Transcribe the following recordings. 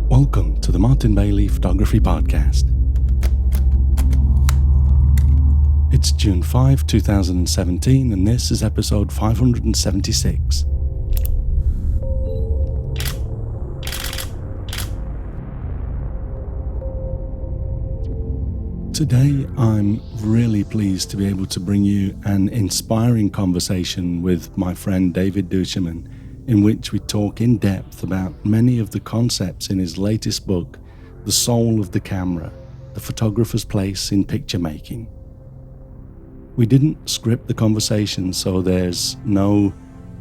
Welcome to the Martin Bailey Photography Podcast. It's June 5, 2017, and this is episode 576. Today, I'm really pleased to be able to bring you an inspiring conversation with my friend David duChemin, in which we talk in depth about many of the concepts in his latest book, The Soul of the Camera, The Photographer's Place in Picture Making. We didn't script the conversation, so there's no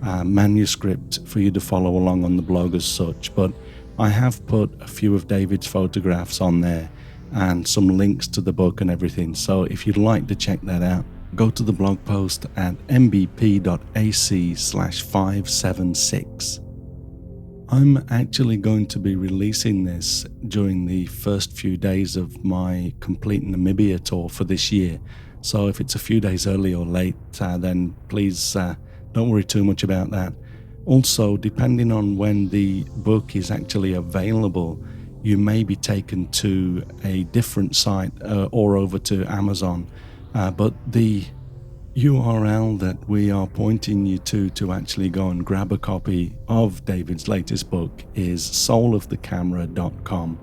manuscript for you to follow along on the blog as such, but I have put a few of David's photographs on there and some links to the book and everything, so if you'd like to check that out, go to the blog post at mbp.ac/576. I'm actually going to be releasing this during the first few days of my complete Namibia tour for this year. So if it's a few days early or late, then please don't worry too much about that. Also, depending on when the book is actually available, you may be taken to a different site or over to Amazon. But the URL that we are pointing you to actually go and grab a copy of David's latest book is soulofthecamera.com.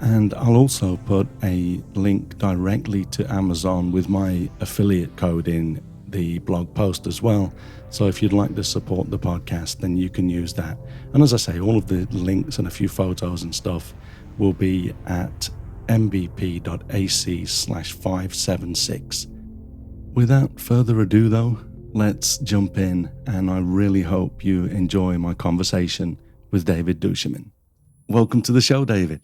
And I'll also put a link directly to Amazon with my affiliate code in the blog post as well. So if you'd like to support the podcast, then you can use that. And as I say, all of the links and a few photos and stuff will be at mbp.ac/576. Without further ado though, let's jump in, and I really hope you enjoy my conversation with David duChemin. Welcome to the show, David.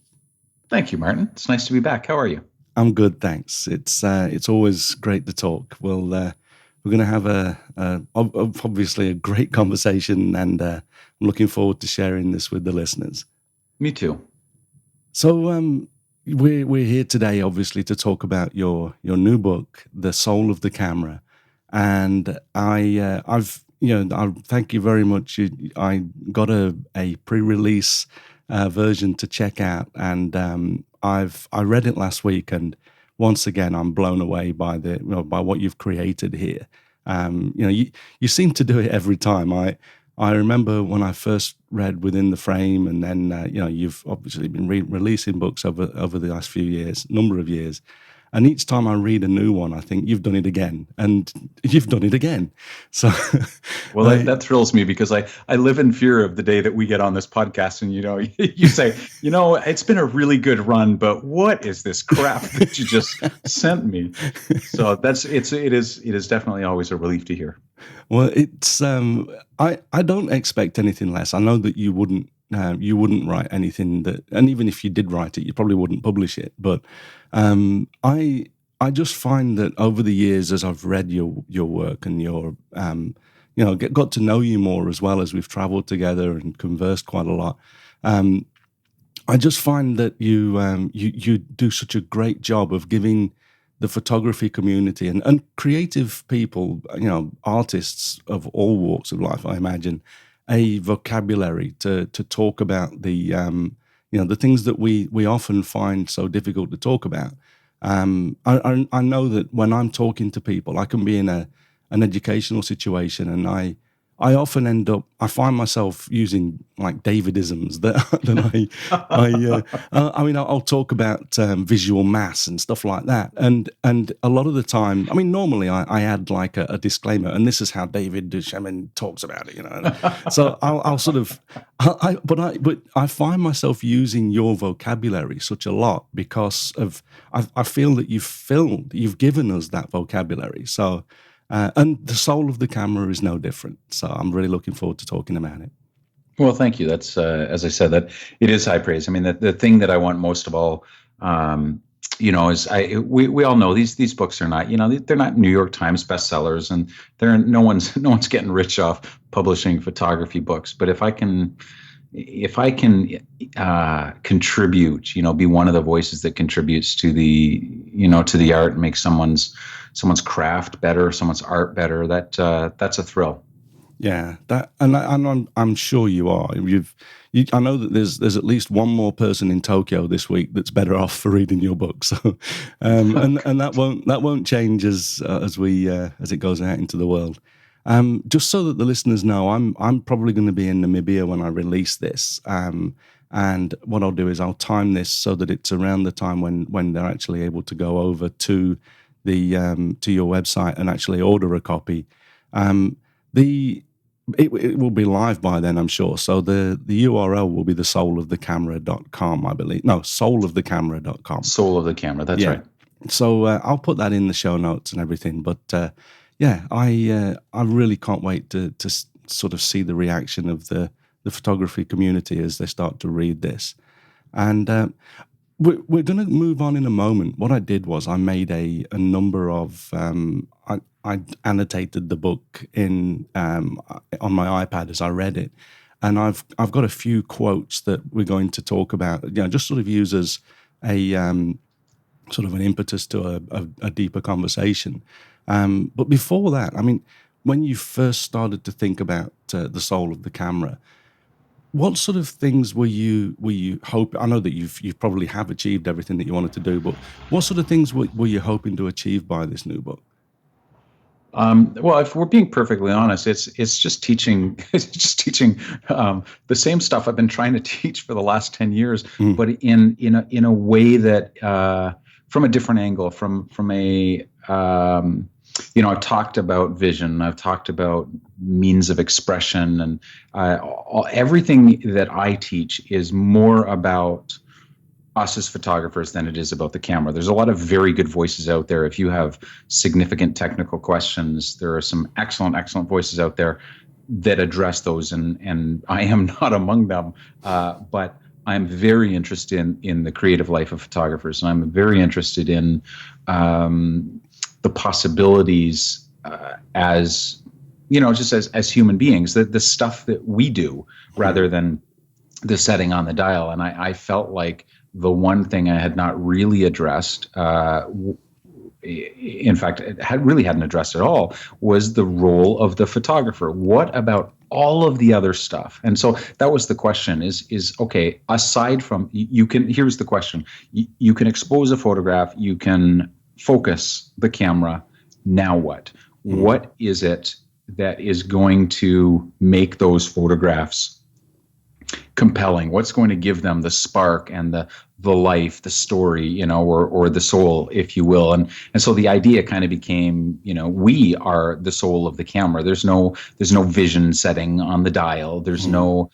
Thank you, Martin. It's nice to be back. How are you? I'm good, thanks. It's always great to talk. We're going to have obviously a great conversation, and I'm looking forward to sharing this with the listeners. Me too. So we're here today, obviously, to talk about your new book, The Soul of the Camera, and I thank you very much. I got a pre-release version to check out, and I read it last week, and once again I'm blown away by by what you've created here. You seem to do it every time. I remember when I first read Within the Frame, and then you've obviously been releasing books over the last few years, number of years. And each time I read a new one, I think you've done it again, and you've done it again. So, well, that thrills me, because I live in fear of the day that we get on this podcast and you say, it's been a really good run, but what is this crap that you just sent me? So it is definitely always a relief to hear. Well, it's I don't expect anything less. I know that you wouldn't write anything that, and even if you did write it, you probably wouldn't publish it. But I just find that over the years, as I've read your work and your got to know you more, as well as we've traveled together and conversed quite a lot, I just find that you do such a great job of giving the photography community and creative people, artists of all walks of life, I imagine, a vocabulary to talk about the the things that we often find so difficult to talk about. I know that when I'm talking to people, I can be in an educational situation, and I often I find myself using like Davidisms that I'll talk about visual mass and stuff like that, and a lot of the time, normally I add like a disclaimer, and this is how David duChemin talks about it, So I'll sort of, but I find myself using your vocabulary such a lot because of I feel that you've given us that vocabulary, so. And The Soul of the Camera is no different. So I'm really looking forward to talking about it. Well, thank you. That's, as I said, that it is high praise. The thing that I want most of all, is we all know these books are not, they're not New York Times bestsellers, and no one's getting rich off publishing photography books. But if I can contribute, be one of the voices that contributes to the art and make someone's craft better, someone's art better, that's a thrill. Yeah, and I'm sure you are. I know that there's at least one more person in Tokyo this week that's better off for reading your book. So, and that won't change as it goes out into the world. Just so that the listeners know, I'm probably going to be in Namibia when I release this. And what I'll do is I'll time this so that it's around the time when they're actually able to go over to your website and actually order a copy. The it will be live by then, I'm sure. So the URL will be the soulofthecamera.com, I believe. No, soulofthecamera.com. Soul of the camera. That's Yeah. right. So I'll put that in the show notes and everything. But yeah, I really can't wait to sort of see the reaction of the photography community as they start to read this. And we're going to move on in a moment. What I did was I made a number of I annotated the book in on my iPad as I read it, and I've got a few quotes that we're going to talk about. Just sort of use as a sort of an impetus to a deeper conversation. But before that, I mean, when you first started to think about the soul of the camera, what sort of things were you hoping? I know that you probably have achieved everything that you wanted to do, but what sort of things were you hoping to achieve by this new book? Well, if we're being perfectly honest, it's just teaching, it's just teaching the same stuff I've been trying to teach for the last 10 years, Mm, but in a way that from a different angle, from a I've talked about vision, I've talked about means of expression, and everything that I teach is more about us as photographers than it is about the camera. There's a lot of very good voices out there. If you have significant technical questions, there are some excellent voices out there that address those, and I am not among them. But I'm very interested in the creative life of photographers, and I'm very interested in the possibilities as just as human beings, the stuff that we do mm, rather than the setting on the dial. And I felt like the one thing I had not really addressed, in fact, really hadn't addressed at all, was the role of the photographer. What about all of the other stuff? And so that was the question: is okay. Aside from you can, here's the question: you can expose a photograph, you can focus the camera. Now what? mm, What is it that is going to make those photographs compelling? What's going to give them the spark and the life, the story, or the soul, if you will? And so the idea kind of became, we are the soul of the camera. There's no vision setting on the dial. There's mm,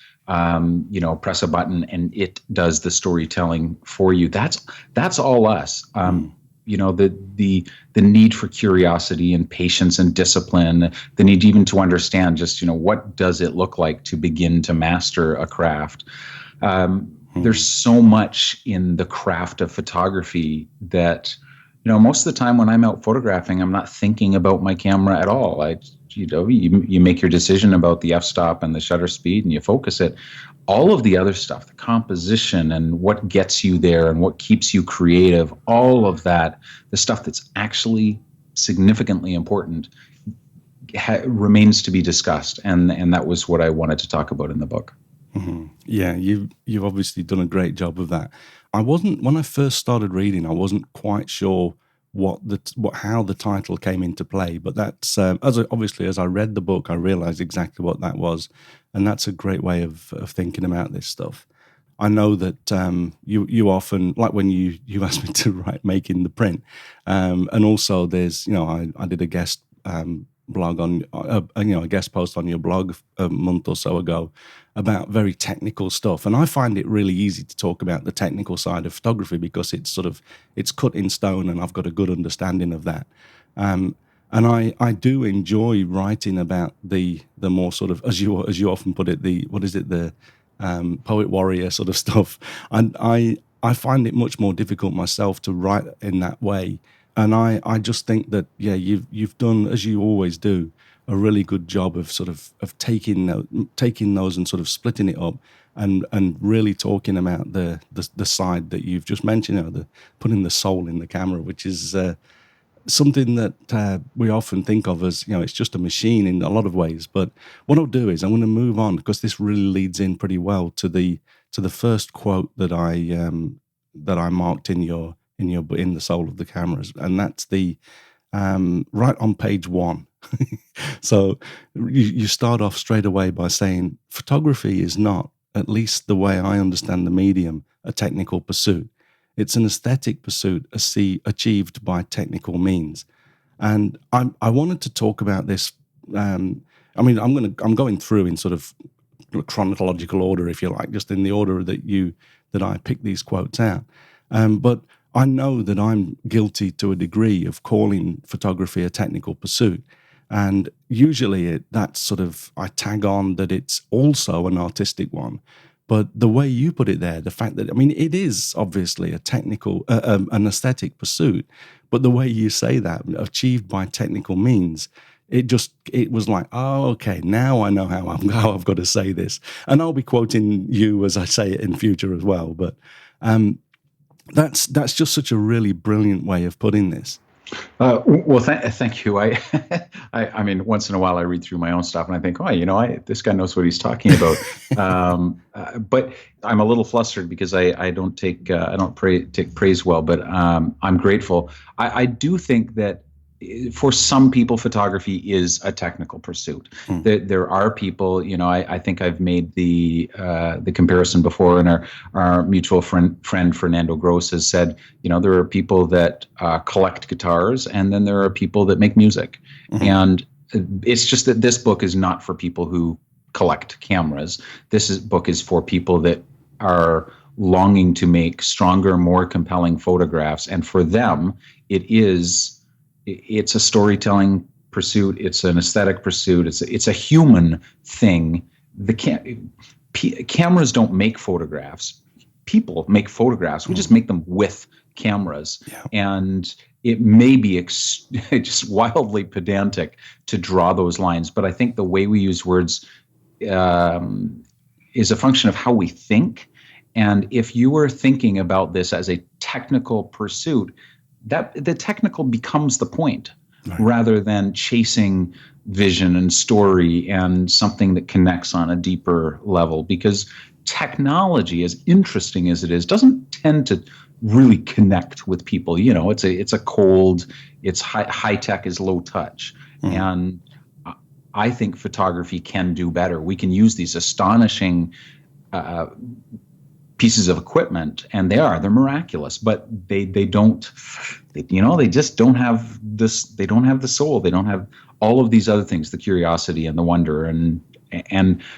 no press a button and it does the storytelling for you. That's all us. mm, The need for curiosity and patience and discipline, the need even to understand just what does it look like to begin to master a craft. There's mm, so much in the craft of photography that most of the time when I'm out photographing, I'm not thinking about my camera at all. You make your decision about the f-stop and the shutter speed and you focus it. All of the other stuff, the composition and what gets you there and what keeps you creative, all of that, the stuff that's actually significantly important, remains to be discussed. And that was what I wanted to talk about in the book. Yeah, you've obviously done a great job of that. I wasn't when I first started reading. I wasn't quite sure what how the title came into play, but that's obviously as I read the book, I realized exactly what that was, and that's a great way of thinking about this stuff. I know that you often like when you asked me to write making the print, and also there's I did a guest blog on a guest post on your blog a month or so ago about very technical stuff, and I find it really easy to talk about the technical side of photography because it's cut in stone, and I've got a good understanding of that. Um, and I do enjoy writing about the more sort of as you often put it, the what is it, the poet warrior sort of stuff. And I find it much more difficult myself to write in that way. And I just think that yeah, you've done, as you always do, a really good job of sort of taking those and sort of splitting it up and really talking about the side that you've just mentioned, the putting the soul in the camera, which is something that we often think of as, it's just a machine in a lot of ways. But what I'll do is I'm going to move on, because this really leads in pretty well to the first quote that I marked in the soul of the cameras, and that's the right on page 1. So you start off straight away by saying photography is not, at least the way I understand the medium, a technical pursuit. It's an aesthetic pursuit achieved by technical means. And I wanted to talk about this. I'm going through in sort of chronological order, if you like, just in the order that I picked these quotes out. But I know that I'm guilty to a degree of calling photography a technical pursuit. And usually that's sort of, I tag on that it's also an artistic one. But the way you put it there, the fact that, I mean, it is obviously a technical, an aesthetic pursuit, but the way you say that, achieved by technical means, it was like, oh, okay, now I know how I've got to say this. And I'll be quoting you as I say it in future as well. But that's just such a really brilliant way of putting this. Well, thank you. I mean, once in a while, I read through my own stuff and I think, oh, this guy knows what he's talking about. But I'm a little flustered because I don't take take praise well. But I'm grateful. I do think that for some people, photography is a technical pursuit. There are people, I think I've made the comparison before, and our mutual friend Fernando Gross has said, there are people that collect guitars, and then there are people that make music. And it's just that this book is not for people who collect cameras. Book is for people that are longing to make stronger, more compelling photographs, and for them, it's a storytelling pursuit. It's an aesthetic pursuit. It's a human thing. Cameras don't make photographs. People make photographs. We just make them with cameras. Yeah. And it may be just wildly pedantic to draw those lines, but I think the way we use words is a function of how we think. And if you were thinking about this as a technical pursuit, that the technical becomes the point, right, rather than chasing vision and story and something that connects on a deeper level. Because technology, as interesting as it is, doesn't tend to really connect with people. It's a cold, it's high tech is low touch. And I think photography can do better. We can use these astonishing pieces of equipment, and they're miraculous, but they just don't have this. They don't have the soul. They don't have all of these other things, the curiosity and the wonder, and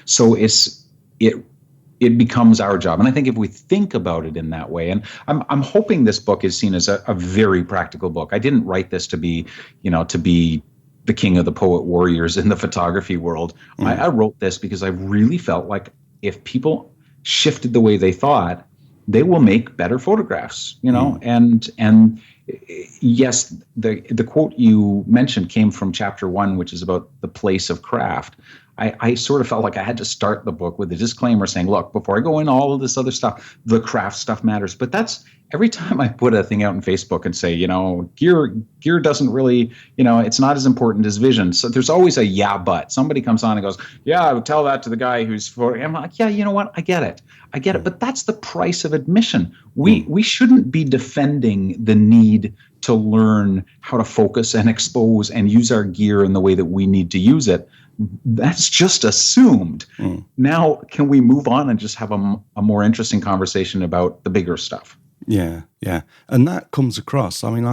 so it becomes our job. And I think if we think about it in that way, and I'm hoping this book is seen as a very practical book. I didn't write this to be the king of the poet warriors in the photography world. I wrote this because I really felt like if people shifted the way they thought, they will make better photographs, and yes, the quote you mentioned came from chapter 1, which is about the place of craft. I sort of felt like I had to start the book with a disclaimer saying, look, before I go into all of this other stuff, the craft stuff matters. But that's every time I put a thing out on Facebook and say, gear doesn't really, it's not as important as vision. So there's always a but. Somebody comes on and goes, yeah, I would tell that to the guy who's photo. I'm like, yeah, you know what? I get it. But that's the price of admission. We shouldn't be defending the need to learn how to focus and expose and use our gear in the way that we need to use it. That's just assumed. Now, can we move on and just have a more interesting conversation about the bigger stuff? Yeah, and that comes across. I mean,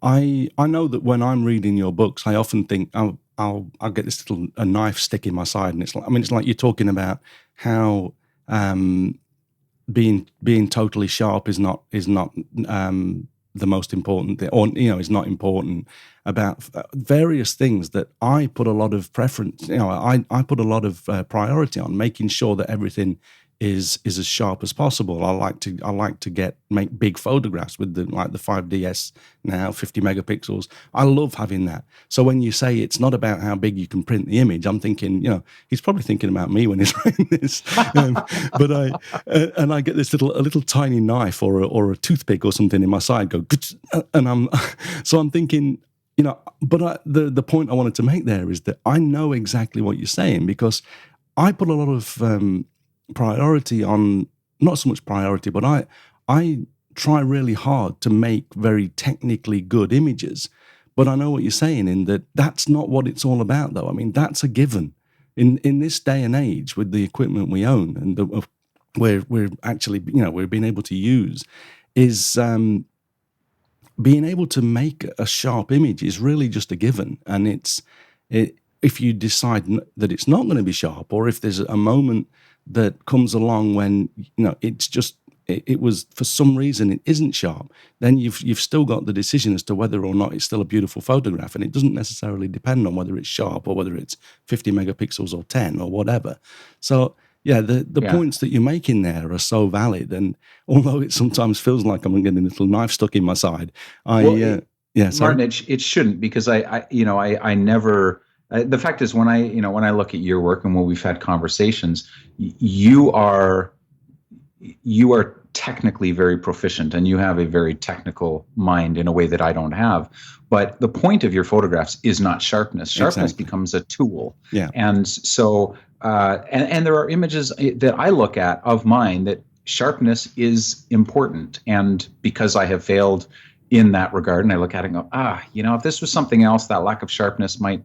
I know that when I'm reading your books, I often think I'll get this little a knife stick in my side, and it's like you're talking about how being totally sharp is not the most important thing, or is not important, about various things that I put a lot of preference. I put a lot of priority on making sure that everything is as sharp as possible. I like to make big photographs with the 5DS now, 50 megapixels. I love having that. So when you say it's not about how big you can print the image, I'm thinking, he's probably thinking about me when he's writing this. But I get this a little tiny knife or a toothpick or something in my side, go, and I'm thinking, but the point I wanted to make there is that I know exactly what you're saying, because I put a lot of priority on, not so much priority, but I try really hard to make very technically good images. But I know what you're saying, in that that's not what it's all about, though. I mean, that's a given in this day and age with the equipment we own and we're actually, we're being able to use, is being able to make a sharp image is really just a given. And if you decide that it's not going to be sharp, or if there's a moment that comes along when it's just it was, for some reason, it isn't sharp, then you've still got the decision as to whether or not it's still a beautiful photograph, and it doesn't necessarily depend on whether it's sharp or whether it's 50 megapixels or 10 or whatever. So yeah, the Yeah. points that you're making there are so valid, and although it sometimes feels like I'm getting a little knife stuck in my side, Well, yeah, sorry. Martin, it shouldn't, because I never. The fact is, when I look at your work and when we've had conversations, you are technically very proficient, and you have a very technical mind in a way that I don't have. But the point of your photographs is not sharpness. Sharpness Exactly. becomes a tool. Yeah. And so, and there are images that I look at of mine that sharpness is important. And because I have failed in that regard, and I look at it and go, if this was something else, that lack of sharpness might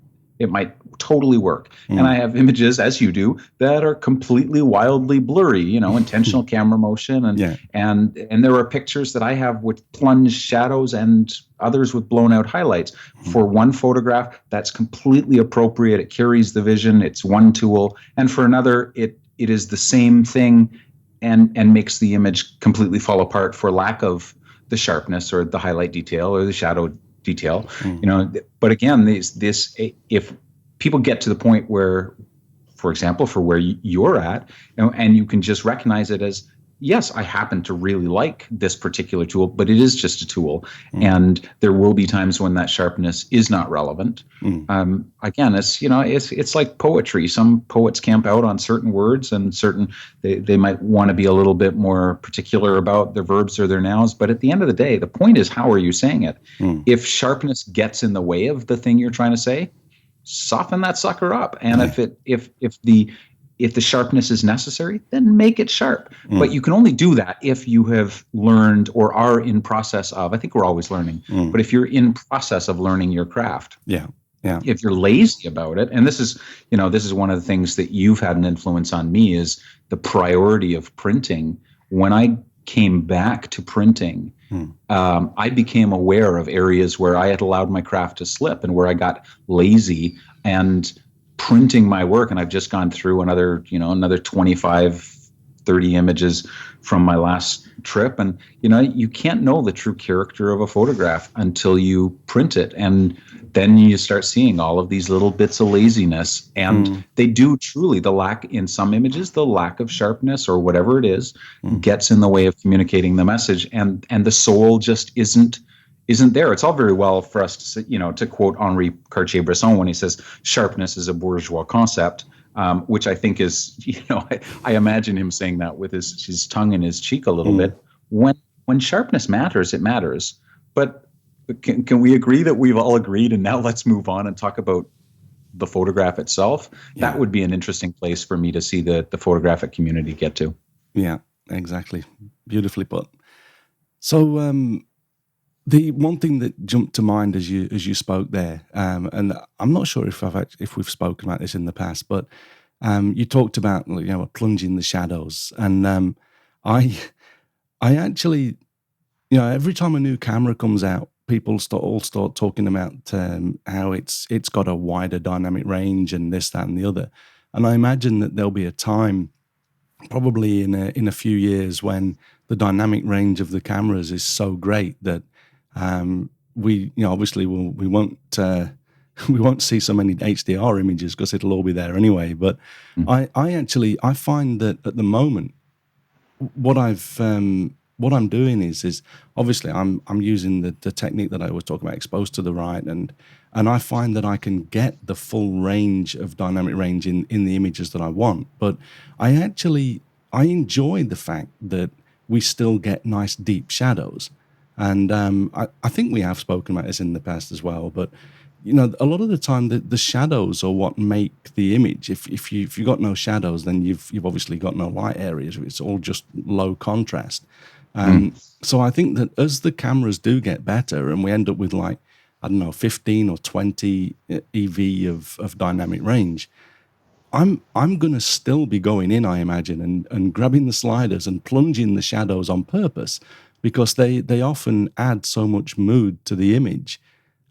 totally work. And I have images, as you do, that are completely wildly blurry, intentional camera motion. And there are pictures that I have with plunged shadows and others with blown out highlights. For one photograph, that's completely appropriate. It carries the vision. It's one tool. And for another, it is the same thing and makes the image completely fall apart for lack of the sharpness or the highlight detail or the shadow detail. But again, if people get to the point where, for example, for where you're at, and you can just recognize it as, yes, I happen to really like this particular tool, but it is just a tool, and there will be times when that sharpness is not relevant. Again, it's like poetry. Some poets camp out on certain words, and they might want to be a little bit more particular about their verbs or their nouns. But at the end of the day, the point is, how are you saying it? If sharpness gets in the way of the thing you're trying to say, soften that sucker up. And if the sharpness is necessary, then make it sharp. But you can only do that if you have learned or are in process of, I think we're always learning, but if you're in process of learning your craft. Yeah. Yeah. If you're lazy about it, and this is one of the things that you've had an influence on me, is the priority of printing. When I came back to printing, I became aware of areas where I had allowed my craft to slip and where I got lazy and printing my work. And I've just gone through another 25, 30 images from my last trip. And, you can't know the true character of a photograph until you print it. And then you start seeing all of these little bits of laziness. And they do truly, in some images, the lack of sharpness or whatever it is gets in the way of communicating the message. And the soul just isn't there. It's all very well for us to, to quote Henri Cartier-Bresson when he says sharpness is a bourgeois concept, which I think is, I imagine him saying that with his tongue in his cheek a little bit. When sharpness matters, it matters. But can we agree that we've all agreed, and now let's move on and talk about the photograph itself? Yeah. That would be an interesting place for me to see the photographic community get to. Yeah, exactly. Beautifully put. So the one thing that jumped to mind as you spoke there, and I'm not sure if we've spoken about this in the past, but you talked about plunging the shadows, and I actually, every time a new camera comes out, people start talking about how it's got a wider dynamic range and this, that, and the other. And I imagine that there'll be a time, probably in a few years, when the dynamic range of the cameras is so great that we obviously we won't see so many HDR images because it'll all be there anyway. But I find that at the moment, what I'm doing is obviously I'm using the technique that I was talking about, exposed to the right, and I find that I can get the full range of dynamic range in the images that I want. But I enjoy the fact that we still get nice deep shadows. And I think we have spoken about this in the past as well, but a lot of the time the shadows are what make the image. If you've got no shadows, then you've obviously got no light areas. It's all just low contrast. Mm. So I think that as the cameras do get better, and we end up with like, I don't know, 15 or 20 EV of dynamic range, I'm gonna still be going in, I imagine, and grabbing the sliders and plunging the shadows on purpose, because they often add so much mood to the image.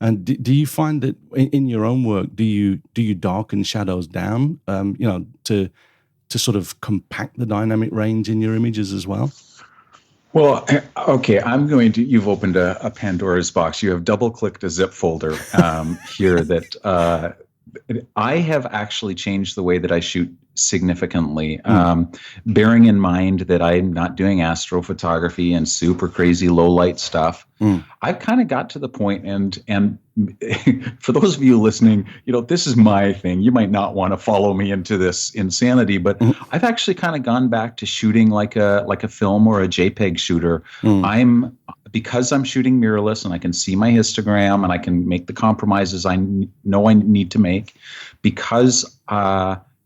And do you find that in your own work, do you darken shadows down, to sort of compact the dynamic range in your images as well? Well, okay, you've opened a Pandora's box. You have double clicked a zip folder here that I have actually changed the way that I shoot significantly, Mm, bearing in mind that I'm not doing astrophotography and super crazy low light stuff. mm, I've kind of got to the point, and for those of you listening, this is my thing. You might not want to follow me into this insanity, but mm, I've actually kind of gone back to shooting like a film or a JPEG shooter. mm, I'm Because I'm shooting mirrorless and I can see my histogram and I can make the compromises know I need to make, because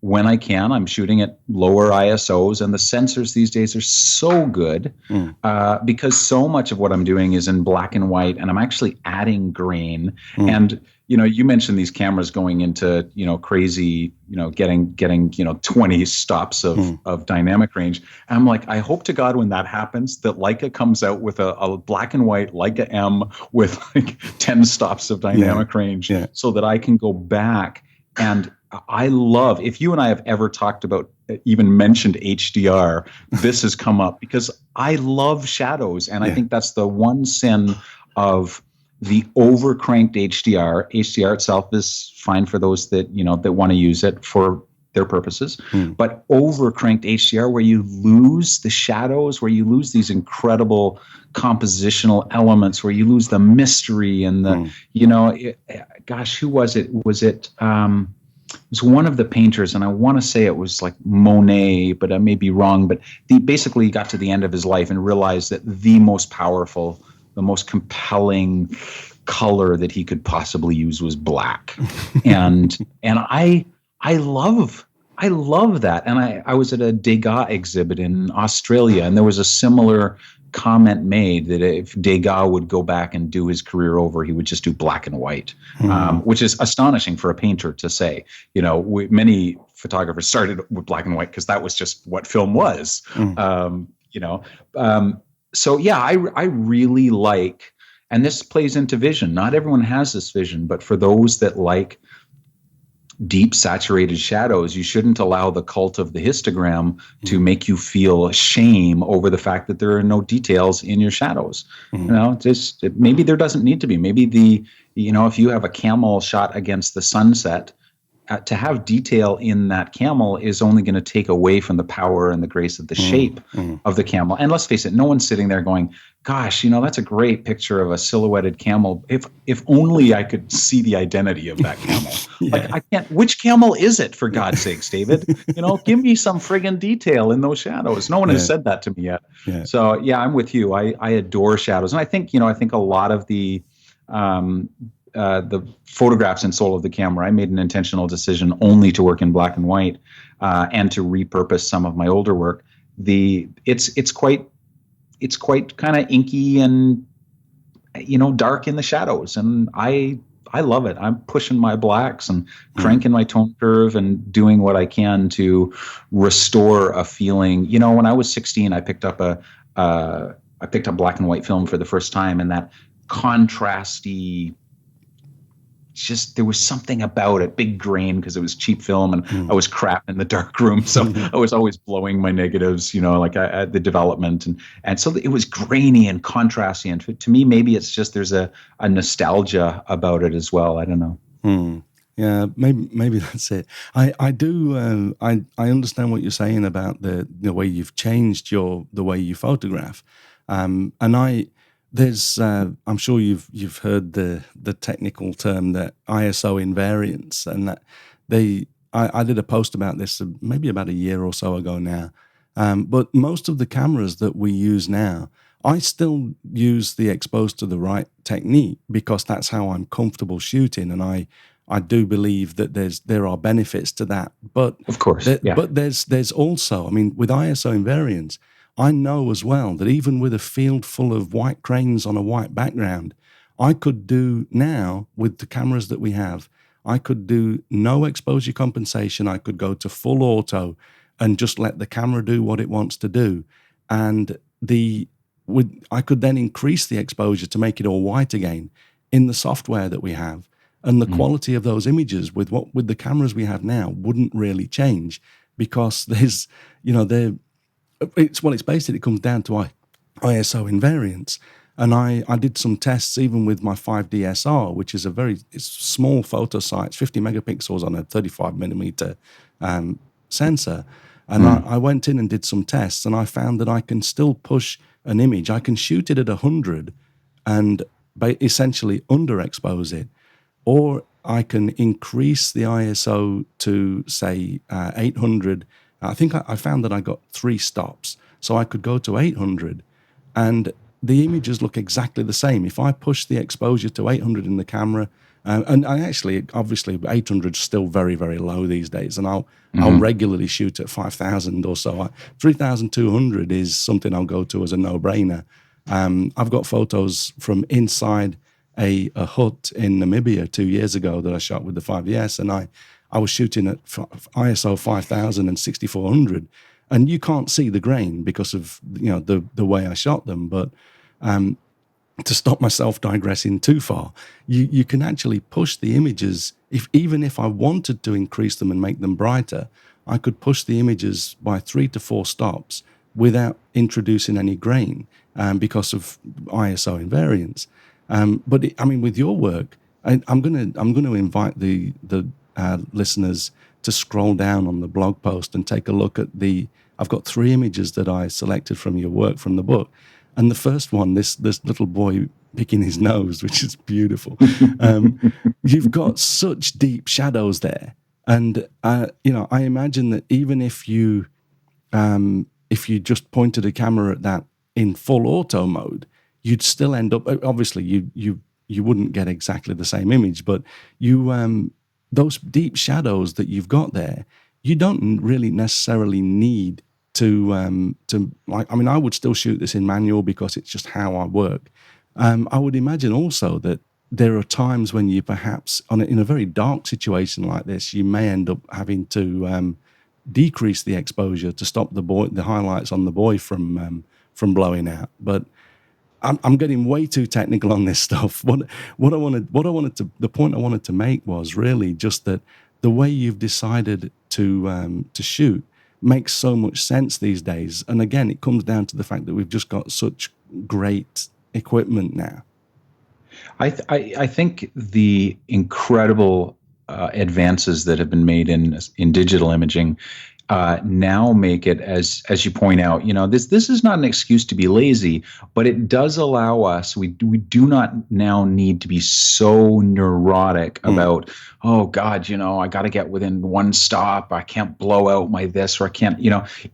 when I can, I'm shooting at lower ISOs, and the sensors these days are so good, mm, because so much of what I'm doing is in black and white, and I'm actually adding grain. mm, And you mentioned these cameras going into crazy, getting 20 stops mm, of dynamic range. And I'm like, I hope to God when that happens that Leica comes out with a black and white Leica M with like 10 stops of yeah, dynamic range, yeah, so that I can go back. And I love, if you and I have ever talked about, even mentioned HDR, this has come up, because I love shadows. And I yeah. think that's the one sin of the overcranked HDR. HDR itself is fine for those that want to use it for their purposes, Mm, but overcranked HDR, where you lose the shadows, where you lose these incredible compositional elements, where you lose the mystery and the, mm, gosh, who was it? It was one of the painters, and I want to say it was like Monet, but I may be wrong. But he basically got to the end of his life and realized that the most powerful, the most compelling color that he could possibly use was black. And I love that. And I was at a Degas exhibit in Australia, and there was a similar comment made that if Degas would go back and do his career over, he would just do black and white, mm, which is astonishing for a painter to say. Many photographers started with black and white because that was just what film was. mm, Um, you know, so yeah, I really like, and this plays into vision. Not everyone has this vision, but for those that like deep saturated shadows, you shouldn't allow the cult of the histogram to mm, make you feel shame over the fact that there are no details in your shadows. mm, Maybe there doesn't need to be. Maybe if you have a camel shot against the sunset, to have detail in that camel is only going to take away from the power and the grace of the mm, shape mm. of the camel. And let's face it, no one's sitting there going, gosh, that's a great picture of a silhouetted camel. If only I could see the identity of that camel. Like, Yeah, I can't. Which camel is it, for God's sakes, David? Give me some friggin' detail in those shadows. No one has yeah, said that to me yet. yeah. So yeah, I'm with you. I adore shadows. And I think a lot of the photographs in Soul of the Camera, I made an intentional decision only to work in black and white, and to repurpose some of my older work. It's quite kind of inky and dark in the shadows, and I love it. I'm pushing my blacks and Mm, cranking my tone curve and doing what I can to restore a feeling. When I was 16, I picked up black and white film for the first time, and that contrasty, just, there was something about it, big grain, because it was cheap film, and I mm. was crap in the dark room, so I was always blowing my negatives, like at the development, and so it was grainy and contrasty, and to me, maybe it's just there's a nostalgia about it as well. I don't know. Hmm. Yeah, maybe that's it. I do I understand what you're saying about the way you've changed the way you photograph, and there's I'm sure you've heard the technical term, that ISO invariance, and that they I did a post about this maybe about a year or so ago now, but most of the cameras that we use now, I still use the exposed to the right technique because that's how I'm comfortable shooting, and I do believe that there are benefits to that, but Of course. Yeah. there's also, I mean, with ISO invariants, I know as well that even with a field full of white cranes on a white background, I could do now with the cameras that we have, I could do no exposure compensation. I could go to full auto and just let the camera do what it wants to do, and I could then increase the exposure to make it all white again in the software that we have, and the Mm. quality of those images with the cameras we have now wouldn't really change, because there's there it's basically, it comes down to ISO invariance. And I did some tests even with my 5DSR, which is it's small photo size, 50 megapixels on a 35 millimeter sensor. And Mm. I went in and did some tests, and I found that I can still push an image. I can shoot it at 100 and essentially underexpose it, or I can increase the ISO to say 800. I think I found that I got 3 stops, so I could go to 800, and the images look exactly the same. If I push the exposure to 800 in the camera, and I actually, obviously, 800 is still very, very low these days, and I'll Hmm. regularly shoot at 5,000 or so. 3,200 is something I'll go to as a no-brainer. I've got photos from inside a hut in Namibia 2 years ago that I shot with the 5DS, and I was shooting at ISO 5,000 and 6,400, and you can't see the grain because of the way I shot them. But to stop myself digressing too far, you can actually push the images. Even if I wanted to increase them and make them brighter, I could push the images by 3 to 4 stops without introducing any grain, because of ISO invariance. But I mean, with your work, I'm gonna invite the listeners to scroll down on the blog post and take a look at the. I've got 3 images that I selected from your work from the book, and the first one, this little boy picking his nose, which is beautiful. Um, you've got such deep shadows there, and I imagine that even if you just pointed a camera at that in full auto mode, you'd still end up. Obviously, you wouldn't get exactly the same image, but those deep shadows that you've got there, you don't really necessarily need to like. I mean, I would still shoot this in manual because it's just how I work. I would imagine also that there are times when you perhaps in a very dark situation like this, you may end up having to decrease the exposure to stop the highlights on the boy from blowing out. But I'm getting way too technical on this stuff. The point I wanted to make was really just that the way you've decided to shoot makes so much sense these days. And again, it comes down to the fact that we've just got such great equipment now. I think the incredible advances that have been made in digital imaging now make it, as you point out, this is not an excuse to be lazy, but it does allow us. We do not now need to be so neurotic Mm, about, oh God, I got to get within 1 stop. I can't blow out my this, or I can't.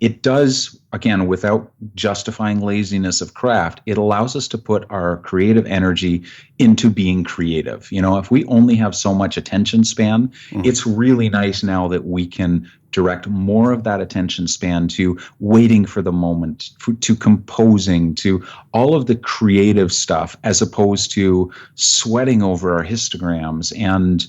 It does, again, without justifying laziness of craft. It allows us to put our creative energy into being creative. If we only have so much attention span, mm, it's really nice now that we can direct more of that attention span to waiting for the moment, to composing, to all of the creative stuff, as opposed to sweating over our histograms and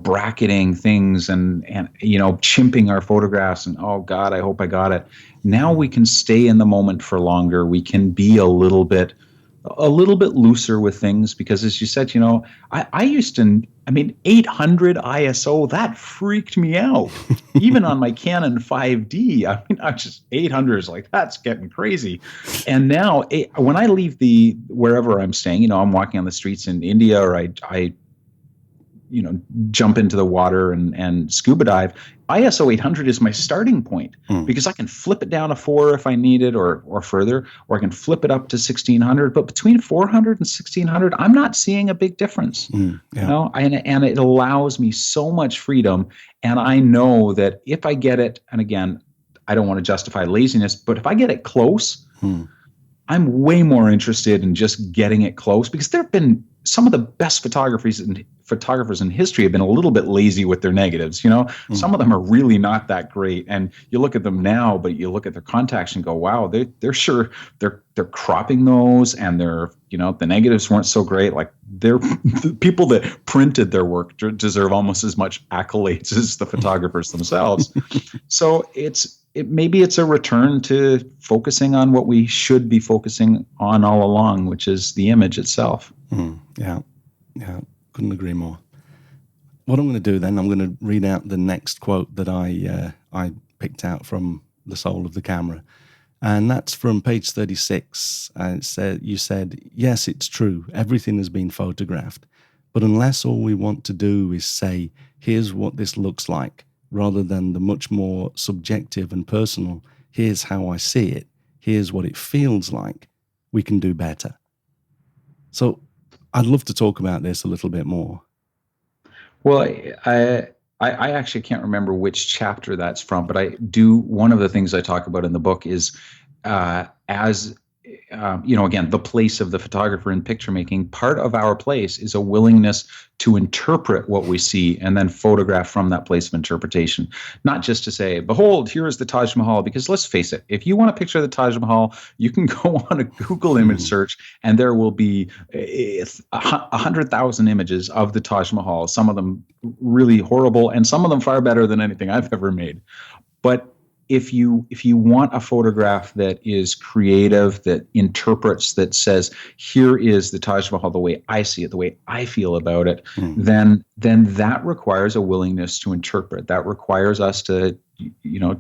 bracketing things and chimping our photographs and, oh God, I hope I got it. Now we can stay in the moment for longer. We can be a little bit looser with things, because, as you said, I used to, 800 ISO, that freaked me out. Even on my Canon 5D, I just 800 is like, that's getting crazy. And now, when I leave wherever I'm staying, I'm walking on the streets in India, or I jump into the water and scuba dive, ISO 800 is my starting point Mm, because I can flip it down to 4 if I need it, or further, or I can flip it up to 1600. But between 400 and 1600, I'm not seeing a big difference. yeah. And it allows me so much freedom. And I know that if I get it, and again, I don't want to justify laziness, but if I get it close, Mm, I'm way more interested in just getting it close, because there have been some of the best photographers in history have been a little bit lazy with their negatives. mm, Some of them are really not that great, and you look at them now, but you look at their contacts and go, wow, they're sure they're cropping those, and the negatives weren't so great. Like, they're the people that printed their work deserve almost as much accolades as the photographers themselves. So maybe it's a return to focusing on what we should be focusing on all along, which is the image itself. yeah. Yeah. Couldn't agree more. What I'm going to do then, I'm going to read out the next quote that I picked out from The Soul of the Camera. And that's from page 36. You said, yes, it's true. Everything has been photographed. But unless all we want to do is say, here's what this looks like, rather than the much more subjective and personal, here's how I see it, here's what it feels like, we can do better. So I'd love to talk about this a little bit more. Well, I actually can't remember which chapter that's from, but I do. One of the things I talk about in the book is as again, the place of the photographer in picture making. Part of our place is a willingness to interpret what we see and then photograph from that place of interpretation. Not just to say, behold, here is the Taj Mahal, because let's face it, if you want a picture of the Taj Mahal, you can go on a Google image search and there will be 100,000 images of the Taj Mahal, some of them really horrible and some of them far better than anything I've ever made. But if you want a photograph that is creative, that interprets, that says, here is the Taj Mahal the way I see it, the way I feel about it, then that requires a willingness to interpret. That requires us to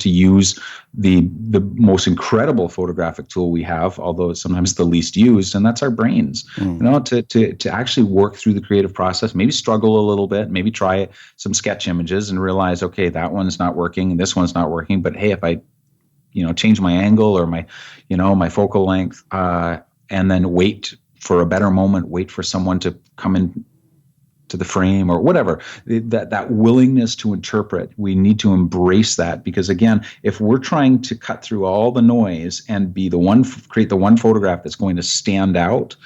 use the most incredible photographic tool we have, although it's sometimes the least used, and that's our brains. To actually work through the creative process, maybe struggle a little bit, maybe try some sketch images and realize, okay, that one's not working and this one's not working, but hey, if I change my angle or my focal length, and then wait for a better moment, wait for someone to come in to the frame or whatever, that willingness to interpret, we need to embrace that, because again, if we're trying to cut through all the noise and be create the one photograph that's going to stand out,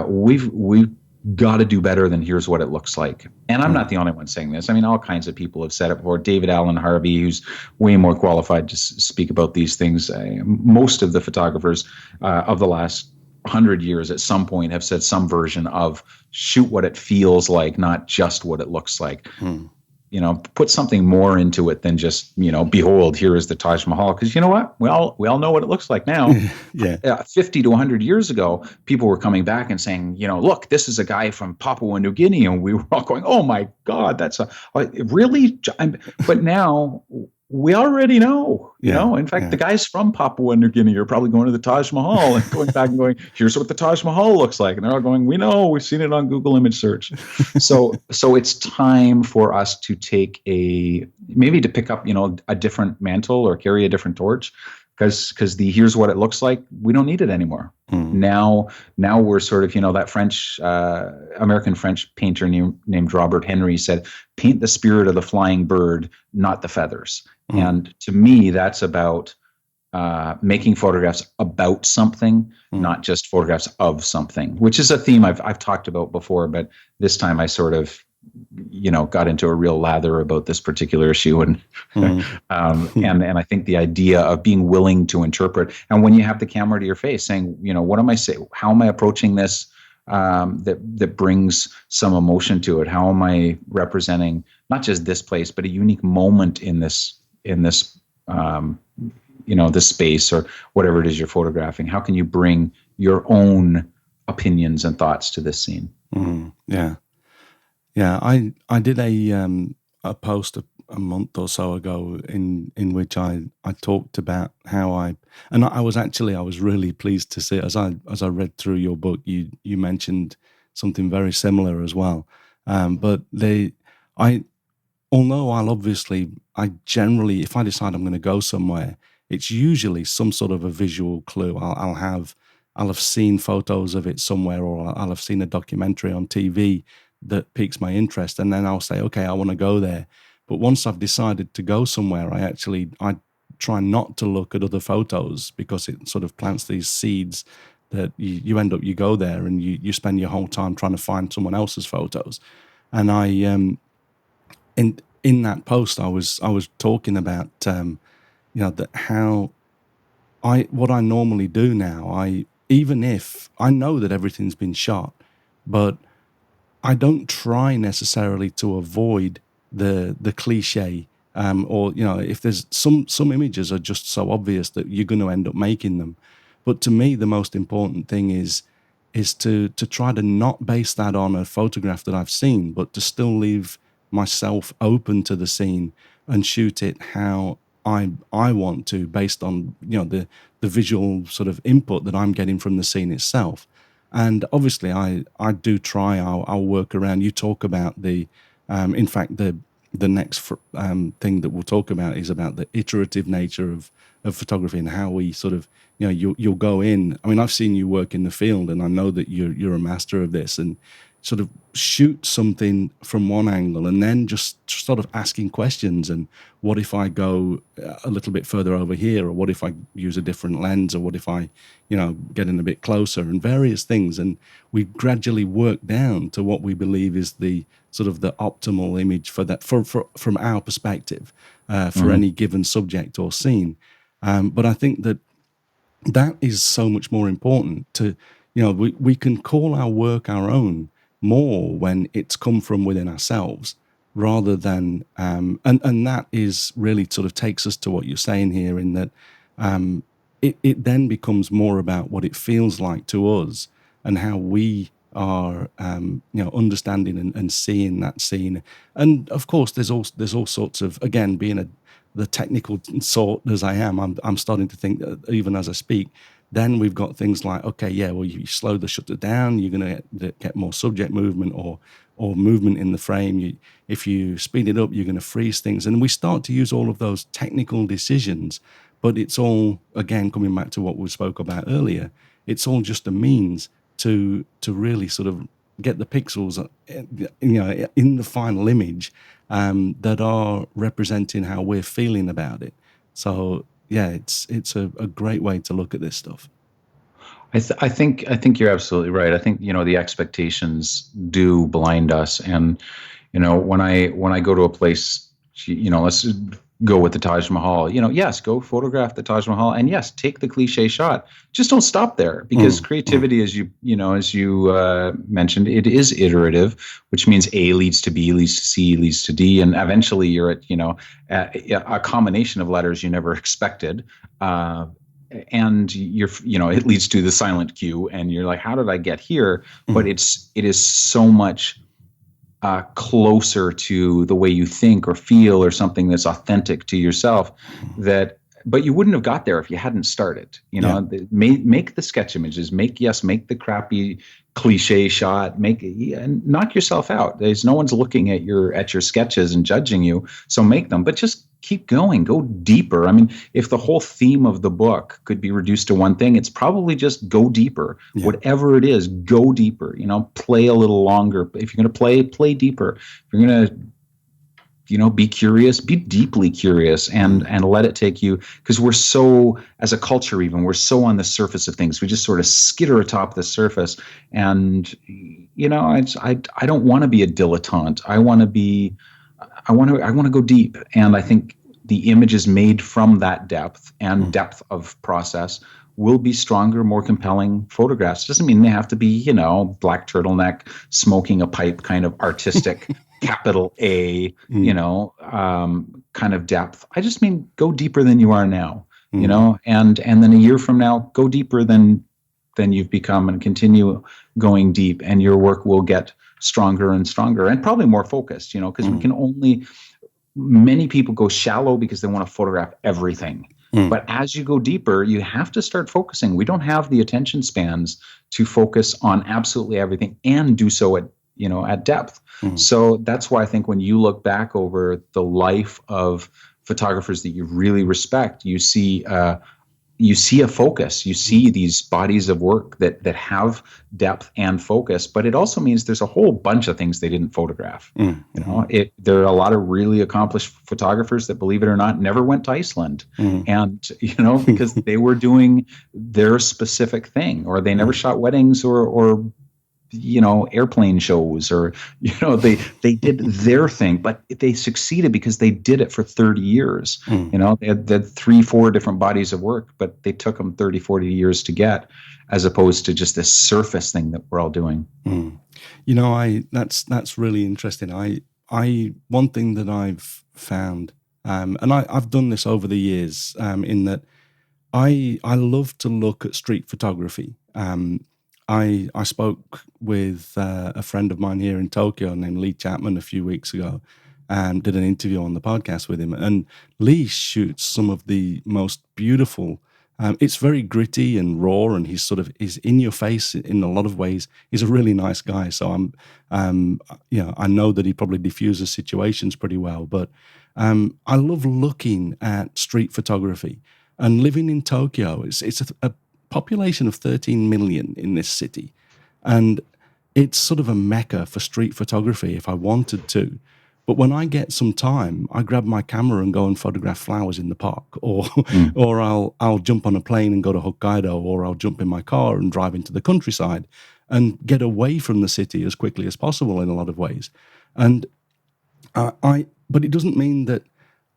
we've got to do better than here's what it looks like. And I'm not the only one saying this. I mean, all kinds of people have said it before. David Allen Harvey, who's way more qualified to speak about these things. Most of the photographers of the last 100 years at some point have said some version of shoot what it feels like, not just what it looks like. Put something more into it than just, behold, here is the Taj Mahal. Because you know what? We all know what it looks like now. Yeah. 50 to 100 years ago, people were coming back and saying, look, this is a guy from Papua New Guinea. And we were all going, oh my God, that's really? But now we already know, in fact, the guys from Papua New Guinea are probably going to the Taj Mahal and going back and going, here's what the Taj Mahal looks like. And they're all going, we know, we've seen it on Google image search. So it's time for us to maybe to pick up, a different mantle or carry a different torch, because here's what it looks like, we don't need it anymore. Now we're sort of, that French, American French painter named Robert Henry said, paint the spirit of the flying bird, not the feathers. And to me, that's about making photographs about something, not just photographs of something, which is a theme I've talked about before, but this time I sort of got into a real lather about this particular issue, and and I think the idea of being willing to interpret, and when you have the camera to your face, saying, what am I saying? How am I approaching this? That brings some emotion to it. How am I representing not just this place, but a unique moment in this this space or whatever it is you're photographing? How can you bring your own opinions and thoughts to this scene? Yeah, I did a post a month or so ago in which I talked about how I was really pleased to see, as I read through your book, you mentioned something very similar as well. But I, although I generally, if I decide I'm going to go somewhere, it's usually some sort of a visual clue. I'll have seen photos of it somewhere, or I'll have seen a documentary on TV that piques my interest, and then I'll say, okay, I want to go there. But once I've decided to go somewhere, I try not to look at other photos because it sort of plants these seeds that you go there and you spend your whole time trying to find someone else's photos. And in that post, I was talking about that how what I normally do now. I Even if I know that everything's been shot, but I don't try necessarily to avoid the cliche, or if there's some images are just so obvious that you're going to end up making them. But to me, the most important thing is to try to not base that on a photograph that I've seen, but to still leave myself open to the scene and shoot it how I want to, based on the visual sort of input that I'm getting from the scene itself. And obviously, I do try. I'll work around. You talk about in fact, the next thing that we'll talk about is about the iterative nature of photography and how we sort of, you'll go in. I mean, I've seen you work in the field, and I know that you're a master of this, and sort of shoot something from one angle and then just sort of asking questions. And what if I go a little bit further over here, or what if I use a different lens, or what if I get in a bit closer, and various things. And we gradually work down to what we believe is the sort of the optimal image for that, from our perspective, for Mm-hmm. any given subject or scene. But I think that is so much more important to, we can call our work our own more when it's come from within ourselves, rather than, and that is really sort of takes us to what you're saying here, in that it then becomes more about what it feels like to us and how we are, understanding and seeing that scene. And of course, there's all sorts of, again, being the technical sort as I am, I'm starting to think that even as I speak, then we've got things like, okay, yeah, well, you slow the shutter down, you're going to get more subject movement, or movement in the frame. If you speed it up, you're going to freeze things, and we start to use all of those technical decisions. But it's all, again, coming back to what we spoke about earlier. It's all just a means to really sort of get the pixels, in the final image, that are representing how we're feeling about it. So yeah, it's a great way to look at this stuff. I think you're absolutely right. I think the expectations do blind us, and when I go to a place, let's go with the Taj Mahal. Yes, go photograph the Taj Mahal, and yes, take the cliche shot. Just don't stop there, because Mm, mm, creativity, as you mentioned, it is iterative, which means A leads to B, leads to C, leads to D, and eventually you're at a combination of letters you never expected. And it leads to the silent Q, and you're like, how did I get here? But mm, it is so much closer to the way you think or feel, or something that's authentic to yourself, mm. but you wouldn't have got there if you hadn't started. Yeah, Make the sketch images, make the crappy cliche shot, and knock yourself out. There's no one's looking at your sketches and judging you, so make them, but just keep going, go deeper. I mean, if the whole theme of the book could be reduced to one thing, it's probably just go deeper. yeah. Whatever it is, go deeper. Play a little longer. If you're going to play deeper. If you're going to be curious, be deeply curious, and Mm, let it take you, because we're so, as a culture, even, we're so on the surface of things. We just sort of skitter atop the surface, and I don't want to be a dilettante. I want to go deep, and I think the images made from that depth and mm, depth of process will be stronger, more compelling photographs. Doesn't mean they have to be, black turtleneck, smoking a pipe kind of artistic, capital A, mm, kind of depth. I just mean go deeper than you are now, mm, and then a year from now, go deeper than you've become, and continue going deep, and your work will get stronger and stronger, and probably more focused, because mm, many people go shallow because they want to photograph everything. mm. But as you go deeper, you have to start focusing. We don't have the attention spans to focus on absolutely everything and do so at at depth. Mm, So that's why I think when you look back over the life of photographers that you really respect, you see a focus. You mm, see these bodies of work that have depth and focus, but it also means there's a whole bunch of things they didn't photograph. mm, mm, There are a lot of really accomplished photographers that, believe it or not, never went to Iceland, mm, and because they were doing their specific thing, or they never mm, shot weddings or airplane shows, or they did their thing, but they succeeded because they did it for 30 years. mm, They had 3 4 different bodies of work, but they took them 30 40 years to get, as opposed to just this surface thing that we're all doing. mm. I that's really interesting. I one thing that I've found, and I've done this over the years, in that I love to look at street photography. I spoke with a friend of mine here in Tokyo named Lee Chapman a few weeks ago, and did an interview on the podcast with him. And Lee shoots some of the most beautiful. It's very gritty and raw, and he's in your face in a lot of ways. He's a really nice guy, so I know that he probably diffuses situations pretty well. But I love looking at street photography. And living in Tokyo, it's a population of 13 million in this city, and it's sort of a mecca for street photography if I wanted to. But when I get some time, I grab my camera and go and photograph flowers in the park, or Mm. or I'll jump on a plane and go to Hokkaido, or I'll jump in my car and drive into the countryside and get away from the city as quickly as possible in a lot of ways. And but it doesn't mean that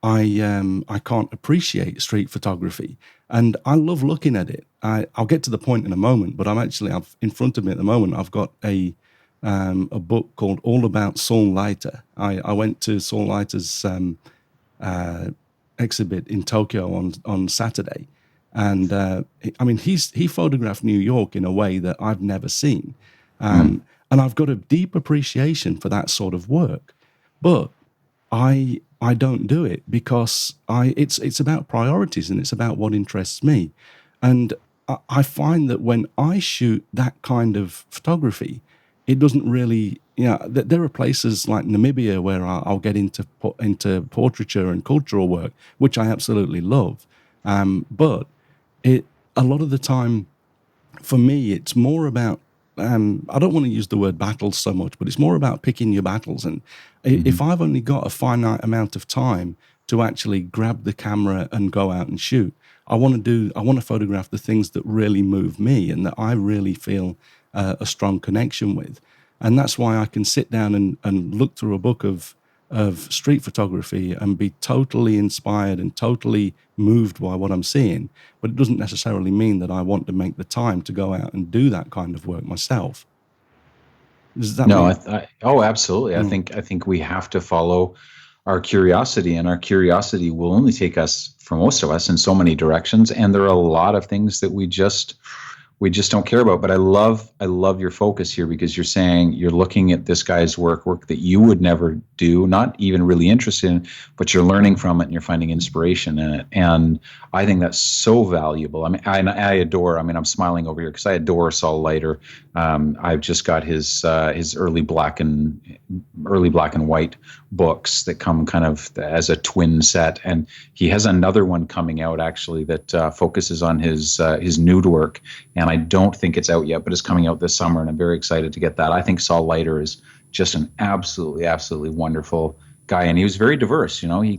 I can't appreciate street photography, and I love looking at it. I'll get to the point in a moment, but I've in front of me at the moment. I've got a book called All About Saul Leiter. I went to Saul Leiter's uh, exhibit in Tokyo on Saturday, and he photographed New York in a way that I've never seen, Mm. and I've got a deep appreciation for that sort of work, but I don't do it because it's about priorities, and it's about what interests me. And I find that when I shoot that kind of photography, it doesn't really, there are places like Namibia where I'll get into portraiture and cultural work, which I absolutely love. But it a lot of the time, for me, it's more about, I don't want to use the word battles so much, but it's more about picking your battles. And if Mhm. I've only got a finite amount of time to actually grab the camera and go out and shoot, I want to photograph the things that really move me and that I really feel a strong connection with. And that's why I can sit down and look through a book of street photography and be totally inspired and totally moved by what I'm seeing. But it doesn't necessarily mean that I want to make the time to go out and do that kind of work myself. Does that No, make? oh, absolutely. Mm, I think we have to follow our curiosity, and our curiosity will only take us, for most of us, in so many directions. And there are a lot of things that we just don't care about. But I love your focus here, because you're saying you're looking at this guy's work that you would never do, not even really interested in, but you're learning from it and you're finding inspiration in it. And I think that's so valuable. I mean, I adore. I mean, I'm smiling over here because I adore Saul Leiter. I've just got his early black and white books that come kind of as a twin set, and he has another one coming out actually that focuses on his nude work, and I don't think it's out yet, but it's coming out this summer, and I'm very excited to get that. I think Saul Leiter is just an absolutely wonderful guy, and he was very diverse. mm,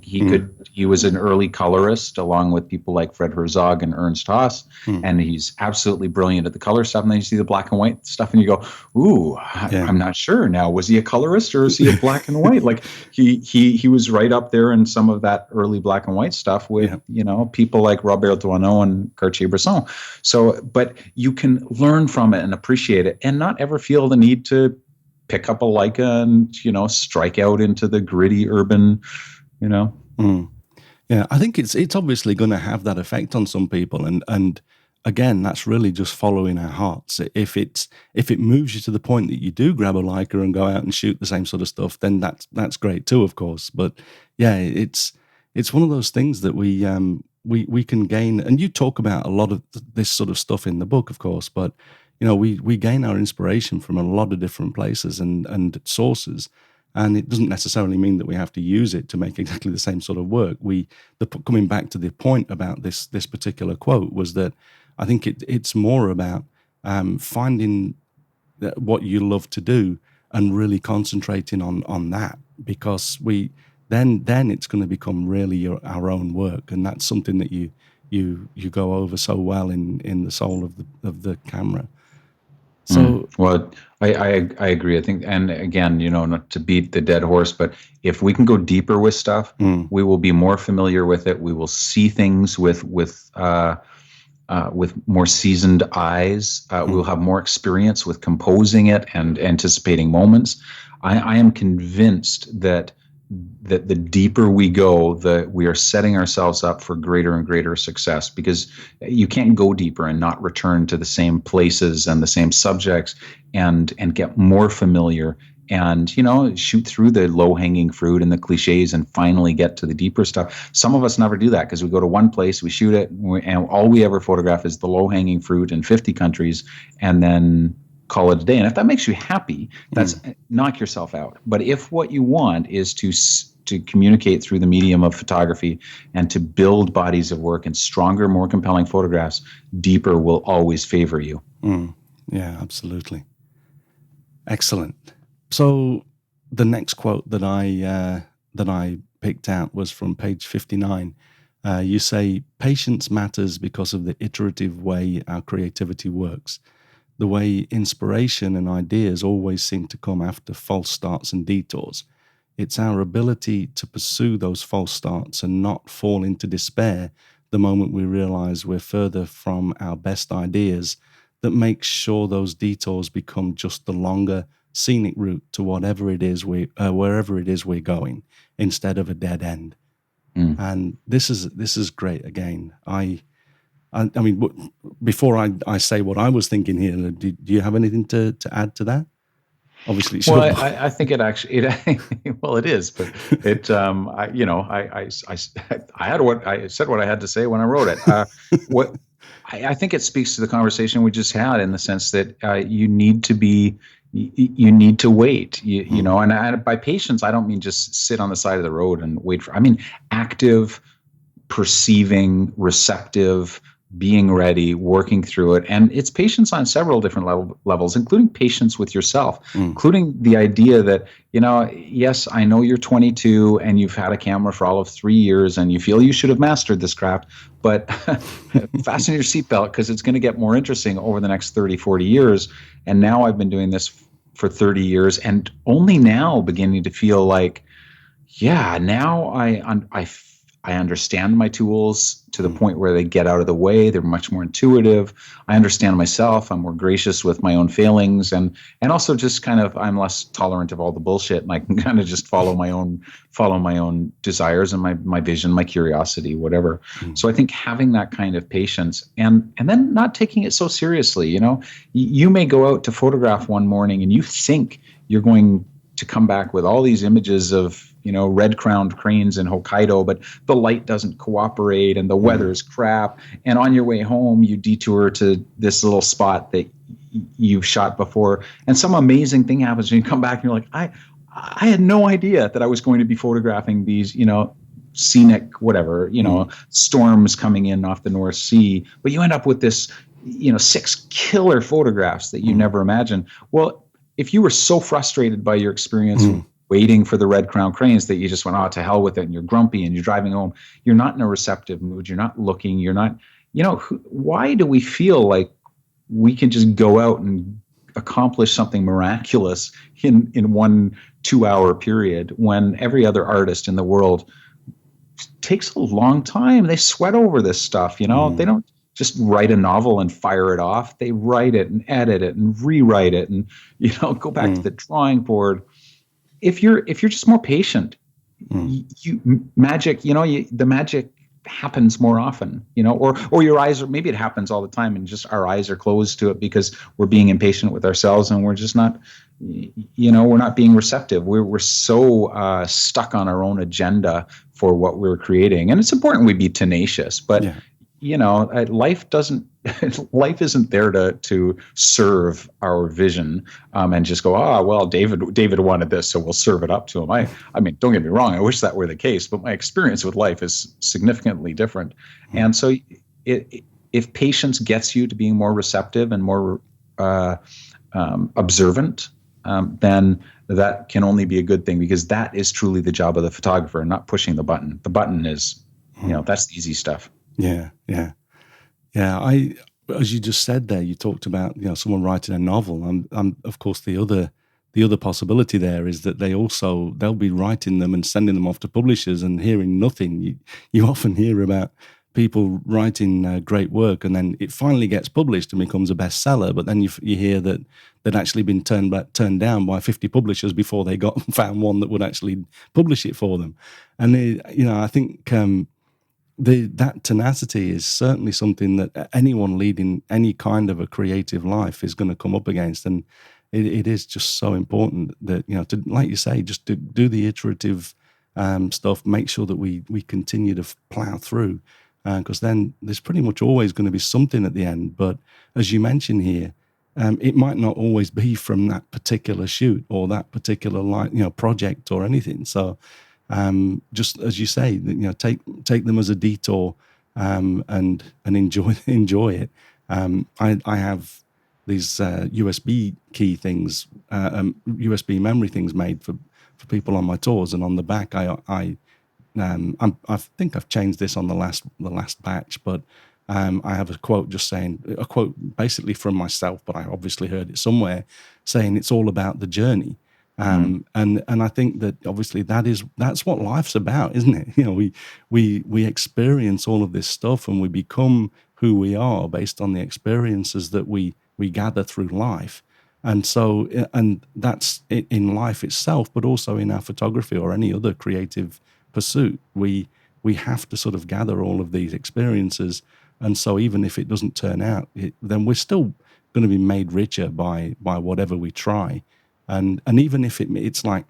He was an early colorist along with people like Fred Herzog and Ernst Haas, mm. and he's absolutely brilliant at the color stuff. And then you see the black and white stuff, and you go, "Ooh, Yeah. I'm not sure now. Was he a colorist or is he a black and white?" Like he was right up there in some of that early black and white stuff with Yeah. people like Robert Doisneau and Cartier-Bresson. So, but you can learn from it and appreciate it, and not ever feel the need to pick up a Leica and strike out into the gritty urban. You know. Mm. Yeah, I think it's obviously going to have that effect on some people, and again, that's really just following our hearts. If it moves you to the point that you do grab a Leica and go out and shoot the same sort of stuff, then that's great too, of course. But yeah, it's one of those things that we can gain, and you talk about a lot of this sort of stuff in the book, of course. But we gain our inspiration from a lot of different places and sources, and it doesn't necessarily mean that we have to use it to make exactly the same sort of work. Coming back to the point about this particular quote was that I think it's more about finding what you love to do and really concentrating on that, because then it's going to become really our own work, and that's something that you go over so well in the soul of the camera. So Well, I agree. I think, and again, not to beat the dead horse, but if we can go deeper with stuff, we will be more familiar with it. We will see things with more seasoned eyes. We'll have more experience with composing it and anticipating moments. I am convinced that the deeper we go, we are setting ourselves up for greater and greater success, because you can't go deeper and not return to the same places and the same subjects and get more familiar and shoot through the low-hanging fruit and the cliches and finally get to the deeper stuff. Some of us never do that, because we go to one place, we shoot it, and all we ever photograph is the low-hanging fruit in 50 countries, and then call it a day. And if that makes you happy, that's knock yourself out. But if what you want is to communicate through the medium of photography and to build bodies of work and stronger, more compelling photographs, deeper will always favor you. Yeah, absolutely. Excellent. So the next quote that I picked out was from page 59. You say, "Patience matters because of the iterative way our creativity works. The way inspiration and ideas always seem to come after false starts and detours. It's our ability to pursue those false starts and not fall into despair the moment we realize we're further from our best ideas that makes sure those detours become just the longer, scenic route to wherever it is we're going, instead of a dead end." And this is great. Again, I mean, before I say what I was thinking here, do you have anything to add to that? Obviously, Well, I think it actually, well, it is, but it, I said what I had to say when I wrote it. I think it speaks to the conversation we just had, in the sense that you need to wait, and by patience, I don't mean just sit on the side of the road and wait I mean active, perceiving, receptive, being ready, working through it. And it's patience on several different levels, including patience with yourself, including the idea that, yes, I know you're 22 and you've had a camera for all of 3 years and you feel you should have mastered this craft, but fasten your seatbelt, because it's going to get more interesting over the next 30, 40 years. And now I've been doing this for 30 years and only now beginning to feel like, yeah, now I understand my tools to the point where they get out of the way. They're much more intuitive. I understand myself. I'm more gracious with my own failings, and also just kind of, I'm less tolerant of all the bullshit, and I can kind of just follow my own desires and my vision, my curiosity, whatever. So I think having that kind of patience and then not taking it so seriously. You may go out to photograph one morning and you think you're going to come back with all these images of red-crowned cranes in Hokkaido, but the light doesn't cooperate and the weather's crap. And on your way home, you detour to this little spot that you've shot before, and some amazing thing happens, and you come back and you're like, I had no idea that I was going to be photographing these, scenic, whatever, storms coming in off the North Sea. But you end up with this, 6 killer photographs that you never imagined. Well, if you were so frustrated by your experience waiting for the red crown cranes that you just went, to hell with it, and you're grumpy and you're driving home, you're not in a receptive mood, you're not looking, you're not, why do we feel like we can just go out and accomplish something miraculous in 1 2-hour period, when every other artist in the world takes a long time? They sweat over this stuff, they don't just write a novel and fire it off. They write it and edit it and rewrite it and, go back to the drawing board. If you're just more patient, the magic happens more often, or your eyes are, maybe it happens all the time and just our eyes are closed to it because we're being impatient with ourselves and we're just not, we're not being receptive. We're so stuck on our own agenda for what we're creating. And it's important we be tenacious, but life doesn't life isn't there to serve our vision, and just go, well, David wanted this, so we'll serve it up to him. I mean, don't get me wrong, I wish that were the case, but my experience with life is significantly different. Mm. And so if patience gets you to being more receptive and more observant, then that can only be a good thing, because that is truly the job of the photographer, not pushing the button. The button is, Mm. that's the easy stuff. Yeah, yeah. Yeah, as you just said there, you talked about someone writing a novel, and of course the other possibility there is that they'll be writing them and sending them off to publishers and hearing nothing. You often hear about people writing great work and then it finally gets published and becomes a bestseller, but then you hear that they'd actually been turned down by 50 publishers before they got found one that would actually publish it for them. And I think. That tenacity is certainly something that anyone leading any kind of a creative life is going to come up against, and it is just so important that to, like you say, just to do the iterative stuff, make sure that we continue to plow through, because then there's pretty much always going to be something at the end. But as you mentioned here, it might not always be from that particular shoot or that particular project or anything. So just as you say, take them as a detour, and enjoy it. I have these USB key things, USB memory things made for people on my tours, and on the back I think I've changed this on the last batch, but I have a quote just saying a quote basically from myself, but I obviously heard it somewhere saying it's all about the journey. Mm. And I think that obviously that's what life's about, isn't it? We experience all of this stuff and we become who we are based on the experiences that we gather through life. And so, and that's in life itself, but also in our photography or any other creative pursuit. We have to sort of gather all of these experiences, and so even if it doesn't turn out, then we're still going to be made richer by whatever we try. And even if it's like,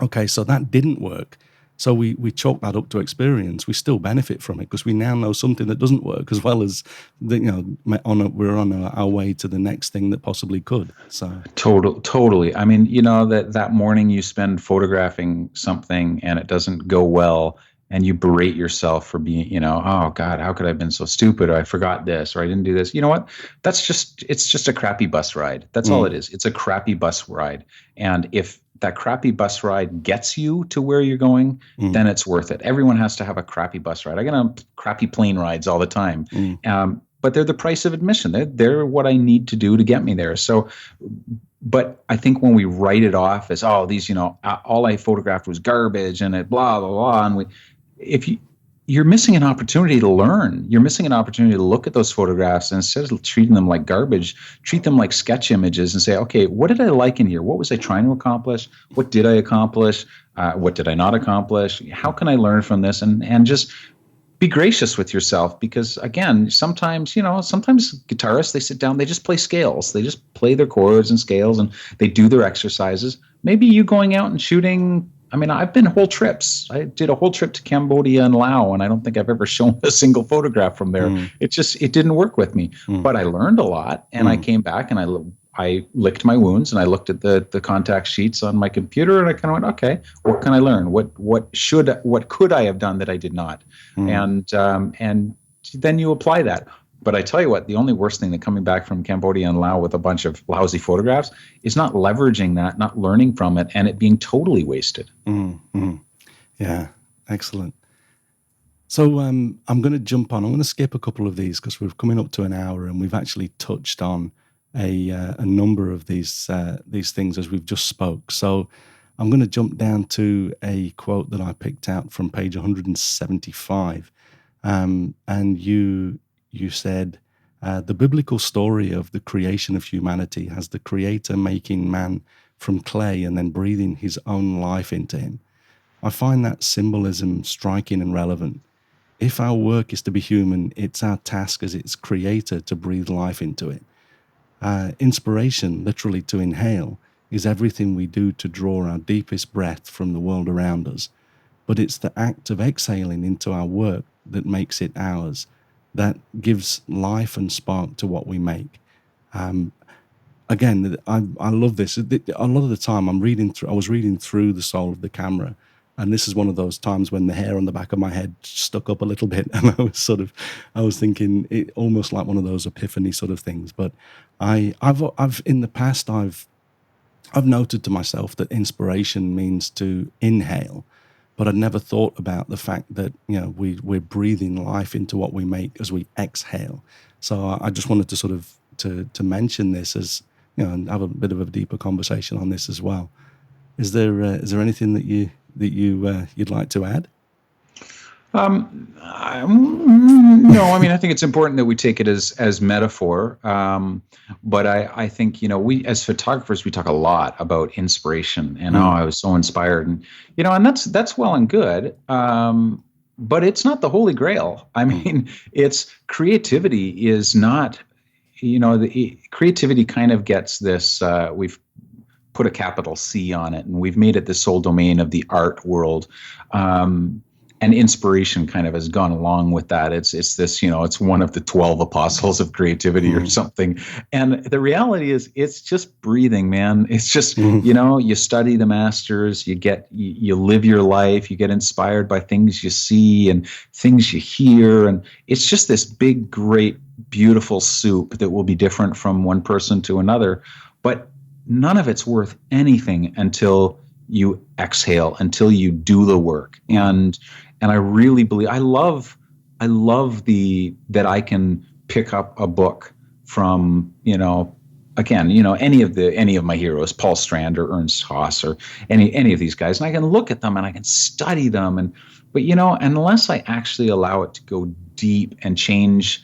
okay, so that didn't work, so we chalk that up to experience, we still benefit from it because we now know something that doesn't work, as well as we're on our way to the next thing that possibly could. So Totally. I mean, that morning you spend photographing something and it doesn't go well, and you berate yourself for being, oh God, how could I have been so stupid? Or I forgot this, or I didn't do this. You know what? It's just a crappy bus ride. That's all it mm, is. It's a crappy bus ride. And if that crappy bus ride gets you to where you're going, mm, then it's worth it. Everyone has to have a crappy bus ride. I get on crappy plane rides all the time. mm, But they're the price of admission. They're what I need to do to get me there. So, but I think when we write it off as, these, all I photographed was garbage and it blah blah blah, and if you're missing an opportunity to learn. You're missing an opportunity to look at those photographs, and instead of treating them like garbage, treat them like sketch images and say, okay, what did I like in here? What was I trying to accomplish? What did I accomplish? What did I not accomplish? How can I learn from this? And just be gracious with yourself, because again, sometimes guitarists, they sit down, they just play scales, they just play their chords and scales, and they do their exercises. Maybe you going out and shooting, I mean, I've been whole trips. I did a whole trip to Cambodia and Laos, and I don't think I've ever shown a single photograph from there. mm, It didn't work with me, mm, but I learned a lot, and I mm, came back and I licked my wounds, and I looked at the contact sheets on my computer, and I kind of went, okay, what can I learn? What could I have done that I did not? mm. And then you apply that. But I tell you what, the only worst thing that coming back from Cambodia and Laos with a bunch of lousy photographs is not leveraging that, not learning from it, and it being totally wasted. Mm, mm. Yeah, excellent. So I'm going to jump on. I'm going to skip a couple of these because we're coming up to an hour, and we've actually touched on a number of these things as we've just spoke. So I'm going to jump down to a quote that I picked out from page 175, and you said the biblical story of the creation of humanity has the Creator making man from clay and then breathing His own life into him. I find that symbolism striking and relevant. If our work is to be human, it's our task as its creator to breathe life into it. Inspiration, literally to inhale, is everything we do to draw our deepest breath from the world around us. But it's the act of exhaling into our work that makes it ours. that gives life and spark to what we make. Um, Again, I love this. A lot of the time, I was reading through The Soul of the Camera, and this is one of those times when the hair on the back of my head stuck up a little bit, and I was thinking it almost like one of those epiphany sort of things. But I've in the past, I've noted to myself that inspiration means to inhale, but I'd never thought about the fact that we're breathing life into what we make as we exhale. So I just wanted to sort of to mention this as and have a bit of a deeper conversation on this as well. Is there anything you'd like to add? No, I mean, I think it's important that we take it as metaphor. But I think, we as photographers, we talk a lot about inspiration and oh, I was so inspired, and and that's well and good. But it's not the holy grail. I mean, it's creativity is not, the creativity kind of gets this. We've put a capital C on it, and we've made it the sole domain of the art world. And inspiration kind of has gone along with that. It's this, it's one of the 12 apostles of creativity or something. And the reality is it's just breathing, man. It's just, you study the masters, you live your life, you get inspired by things you see and things you hear. And it's just this big, great, beautiful soup that will be different from one person to another. But none of it's worth anything until you exhale, until you do the work. And I really believe I love that I can pick up a book from, again, any of my heroes, Paul Strand or Ernst Haas or any of these guys, and I can look at them and I can study them, but unless I actually allow it to go deep and change,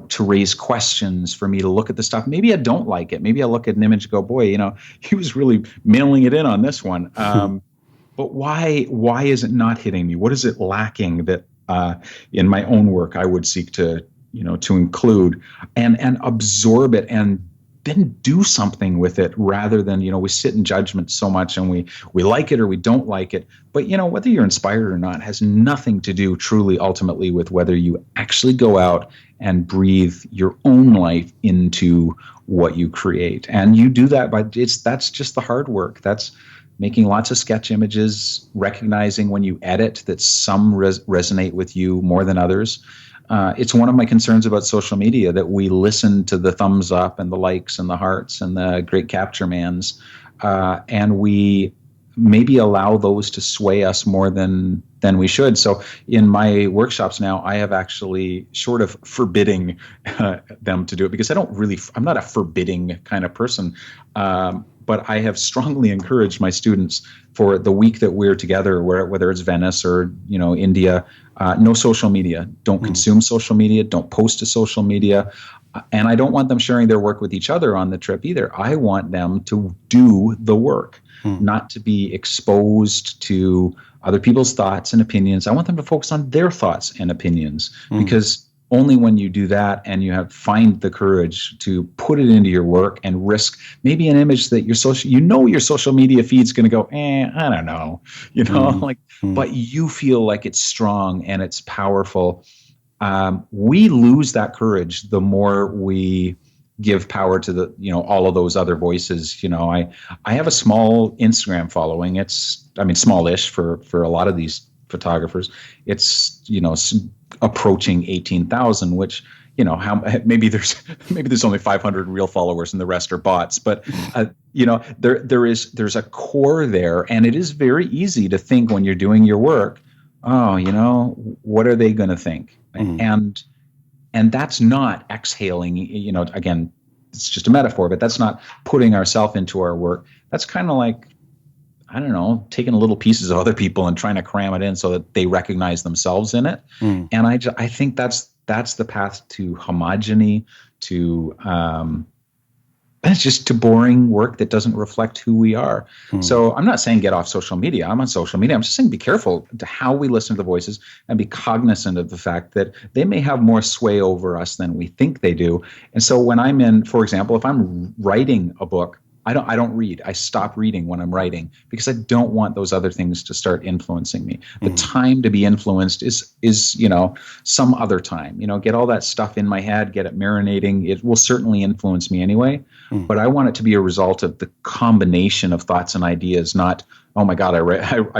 to raise questions for me to look at the stuff. Maybe I don't like it. Maybe I look at an image and go, boy, he was really mailing it in on this one. But why is it not hitting me? What is it lacking that in my own work I would seek to include and absorb it and then do something with it rather than, we sit in judgment so much and we like it or we don't like it. But, whether you're inspired or not has nothing to do truly ultimately with whether you actually go out and breathe your own life into what you create. And you do that that's just the hard work. That's making lots of sketch images, recognizing when you edit that some resonate with you more than others. It's one of my concerns about social media that we listen to the thumbs up and the likes and the hearts and the great capture mans, and we maybe allow those to sway us more than we should. So in my workshops now, I have actually short of forbidding them to do it, because I'm not a forbidding kind of person. But I have strongly encouraged my students for the week that we're together, whether it's Venice or India, no social media. Don't consume social media. Don't post to social media. And I don't want them sharing their work with each other on the trip either. I want them to do the work, not to be exposed to other people's thoughts and opinions. I want them to focus on their thoughts and opinions, because only when you do that and you find the courage to put it into your work and risk maybe an image that your social media feed's going to go, I don't know, but you feel like it's strong and it's powerful. We lose that courage the more we give power to the, all of those other voices. I have a small Instagram following. It's, smallish for a lot of these photographers. It's, approaching 18,000, which, maybe there's only 500 real followers and the rest are bots, but there's a core there, and it is very easy to think when you're doing your work, what are they going to think? And that's not exhaling, again, it's just a metaphor, but that's not putting ourselves into our work. That's kind of like, I don't know, taking little pieces of other people and trying to cram it in so that they recognize themselves in it. And I think that's the path to homogeny, to it's just to boring work that doesn't reflect who we are. So I'm not saying get off social media. I'm on social media. I'm just saying be careful to how we listen to the voices and be cognizant of the fact that they may have more sway over us than we think they do. And so when I'm for example, if I'm writing a book, I don't read. I stop reading when I'm writing because I don't want those other things to start influencing me. The time to be influenced is some other time. Get all that stuff in my head, get it marinating. It will certainly influence me anyway, but I want it to be a result of the combination of thoughts and ideas, not, oh my God, I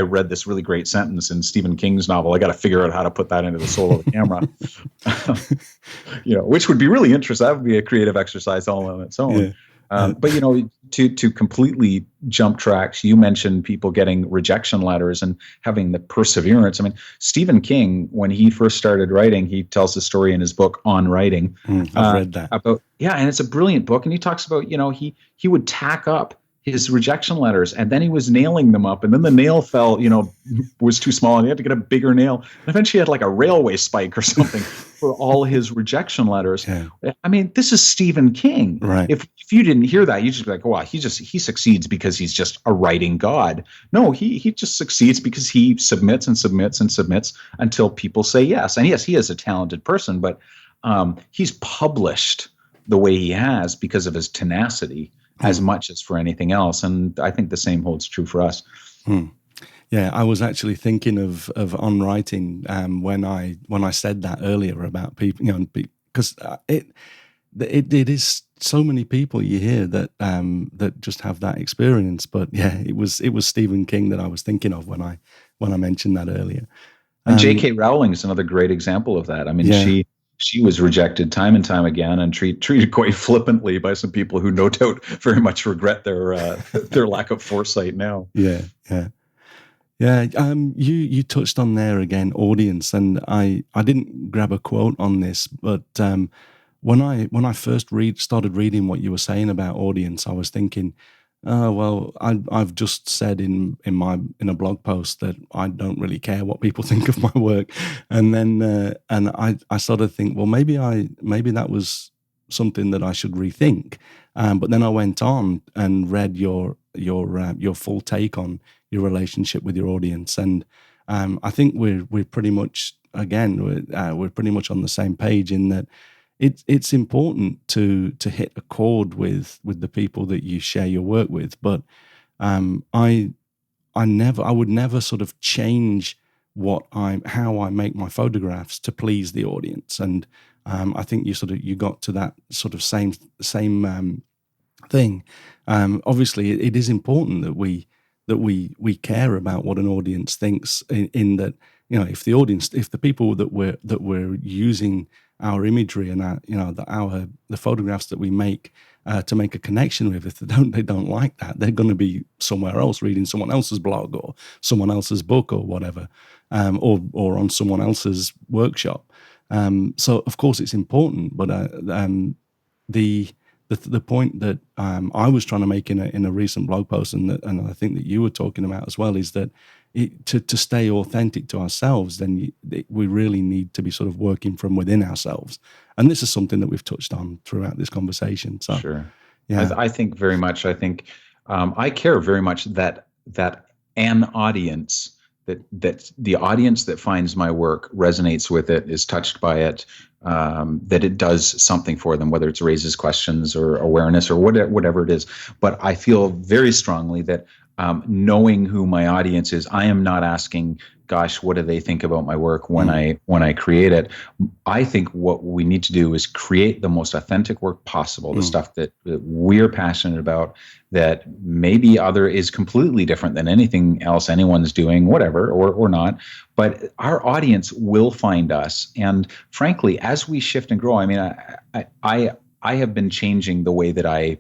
read this really great sentence in Stephen King's novel. I got to figure out how to put that into the soul of the camera. Which would be really interesting. That would be a creative exercise all on its own. Yeah. But to completely jump tracks, you mentioned people getting rejection letters and having the perseverance. I mean, Stephen King, when he first started writing, he tells the story in his book On Writing. I've read that. And it's a brilliant book. And he talks about, he would tack up his rejection letters, and then he was nailing them up, and then the nail fell, was too small, and he had to get a bigger nail. And eventually he had like a railway spike or something for all his rejection letters. Yeah. I mean, this is Stephen King. Right. If you didn't hear that, you'd just be like, wow, he succeeds because he's just a writing god. No, he just succeeds because he submits and submits and submits until people say yes. And yes, he is a talented person, but he's published the way he has because of his tenacity as much as for anything else. And I think the same holds true for us. Yeah, I was actually thinking of On Writing when I said that earlier about people, because it is so many people you hear that that just have that experience. But yeah, it was Stephen King that I was thinking of when I mentioned that earlier. And J.K. Rowling is another great example of that. I mean, she was rejected time and time again and treated quite flippantly by some people who no doubt very much regret their lack of foresight now. Yeah. You touched on there again, audience, and I didn't grab a quote on this, but when I first started reading what you were saying about audience, I was thinking, well, I've just said in a blog post that I don't really care what people think of my work, and then I sort of think, well, maybe that was something that I should rethink, but then I went on and read your full take on your relationship with your audience, and I think we're pretty much we're pretty much on the same page in that. It's important to hit a chord with the people that you share your work with, but I would never sort of change how I make my photographs to please the audience, and I think you got to that sort of same thing. Obviously, it is important that we care about what an audience thinks. In that, if the people that we're using our imagery and the photographs that we make to make a connection with, if they don't like that, they're going to be somewhere else reading someone else's blog or someone else's book or whatever, or on someone else's workshop. So of course it's important, but the point that I was trying to make in a recent blog post, and I think that you were talking about as well, is that to stay authentic to ourselves, then we really need to be sort of working from within ourselves. And this is something that we've touched on throughout this conversation. So, sure. Yeah. I think very much. I think I care very much that an audience, that the audience that finds my work resonates with it, is touched by it, that it does something for them, whether it's raises questions or awareness or whatever it is. But I feel very strongly that knowing who my audience is, I am not asking, gosh, what do they think about my work when I create it? I think what we need to do is create the most authentic work possible, the stuff that we're passionate about, that maybe is completely different than anything else anyone's doing, whatever, or not. But our audience will find us. And frankly, as we shift and grow, I mean, I have been changing the way that I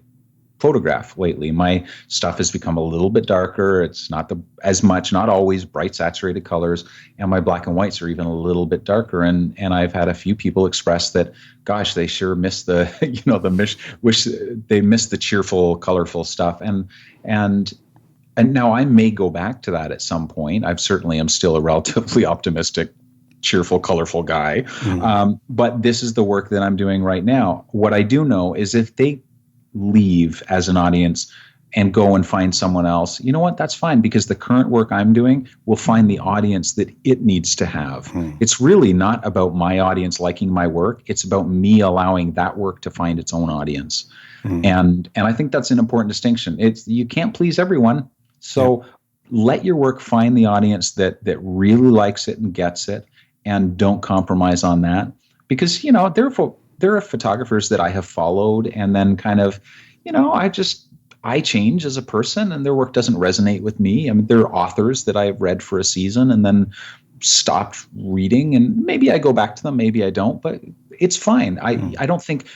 photograph lately. My stuff has become a little bit darker. It's not as much, not always bright saturated colors, and my black and whites are even a little bit darker. And I've had a few people express that, gosh, they sure miss the wish they miss the cheerful, colorful stuff. And now I may go back to that at some point. I certainly am still a relatively optimistic, cheerful, colorful guy. But this is the work that I'm doing right now. What I do know is if they leave as an audience and go and find someone else, you know what? That's fine, because the current work I'm doing will find the audience that it needs to have. It's really not about my audience liking my work. It's about me allowing that work to find its own audience. And I think that's an important distinction. It's, you can't please everyone. So let your work find the audience that really likes it and gets it, and don't compromise on that. Because, you know, there are photographers that I have followed, and then kind of, you know, I change as a person and their work doesn't resonate with me. I mean, there are authors that I've read for a season and then stopped reading, and maybe I go back to them, maybe I don't, but it's fine. I don't think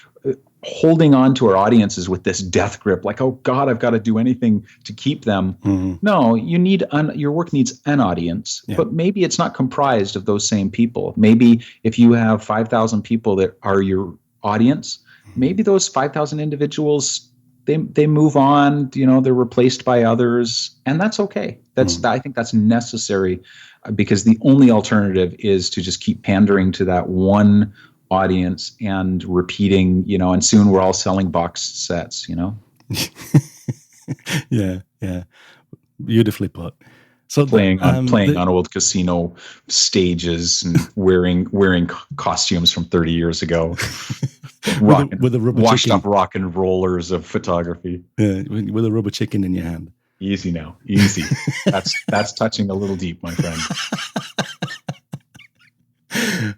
holding on to our audiences with this death grip, like, oh God, I've got to do anything to keep them. No, you need your work needs an audience, but maybe it's not comprised of those same people. Maybe if you have 5,000 people that are your audience, maybe those 5,000 individuals, they move on, you know, they're replaced by others, and that's okay. I think that's necessary, because the only alternative is to just keep pandering to that one audience and repeating, you know, and soon we're all selling boxed sets, you know. Yeah, beautifully put. So playing on old casino stages and wearing costumes from 30 years ago. with a rubber washed chicken. up rock and rollers of photography. Yeah, with a rubber chicken in your hand. Easy now, easy. That's touching a little deep, my friend.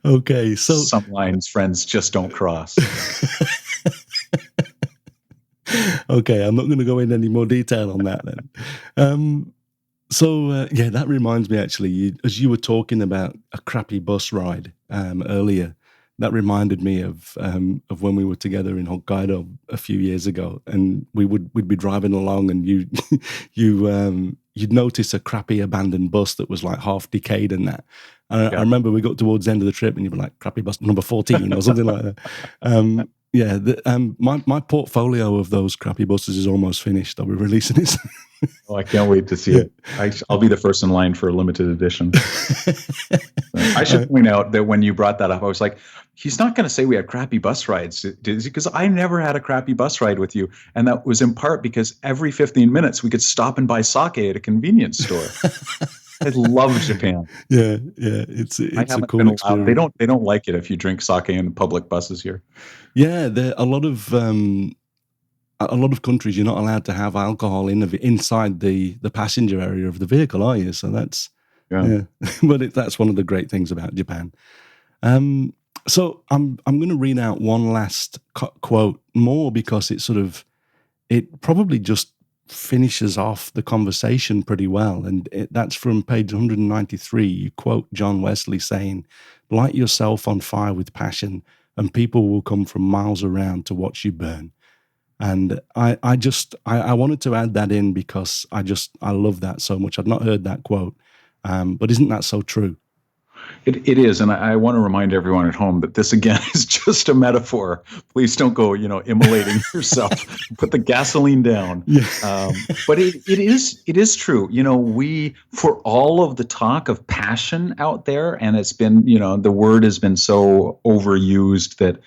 Okay, so some lines friends just don't cross. Okay, I'm not going to go into any more detail on that then. Yeah, that reminds me, actually, as you were talking about a crappy bus ride earlier, that reminded me of when we were together in Hokkaido a few years ago, and we'd be driving along, and you'd notice a crappy abandoned bus that was like half decayed and that. I remember we got towards the end of the trip, and you'd be like, crappy bus number 14 or something like that. My portfolio of those crappy buses is almost finished. I'll be releasing it. Oh, I can't wait to see it. I'll be the first in line for a limited edition. I should point out that when you brought that up, I was like, he's not going to say we had crappy bus rides, because I never had a crappy bus ride with you. And that was in part because every 15 minutes we could stop and buy sake at a convenience store. I love Japan. Yeah, it's a cool experience. They don't like it if you drink sake in public buses here. Yeah, there a lot of countries you're not allowed to have alcohol inside the passenger area of the vehicle, are you? So that's but that's one of the great things about Japan. So I'm going to read out one last quote, more because it probably just finishes off the conversation pretty well, and that's from page 193. You quote John Wesley saying, "Light yourself on fire with passion, and people will come from miles around to watch you burn." And I wanted to add that in because I love that so much. I've not heard that quote, but isn't that so true? It is, and I want to remind everyone at home that this again is just a metaphor. Please don't go, immolating yourself. Put the gasoline down. Yeah. But it is true. We, for all of the talk of passion out there, and it's been, the word has been so overused that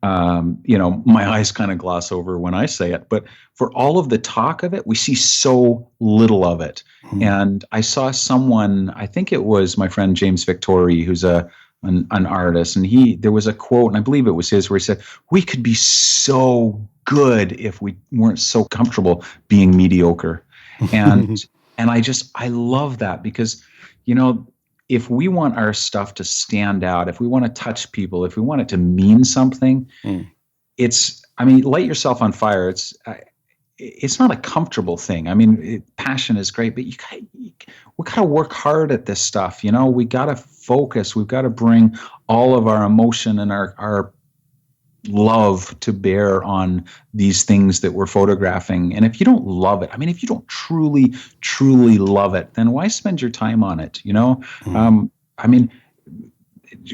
my eyes kind of gloss over when I say it, but for all of the talk of it, we see so little of it. And I saw someone, I think it was my friend James Victori, who's an artist, and there was a quote, and I believe it was his, where he said, "We could be so good if we weren't so comfortable being mediocre." And I love that, because, if we want our stuff to stand out, if we want to touch people, if we want it to mean something, light yourself on fire. It's not a comfortable thing. Passion is great, but we got to work hard at this stuff. We got to focus. We've got to bring all of our emotion and our love to bear on these things that we're photographing. And if you don't love it, if you don't truly, truly love it, then why spend your time on it?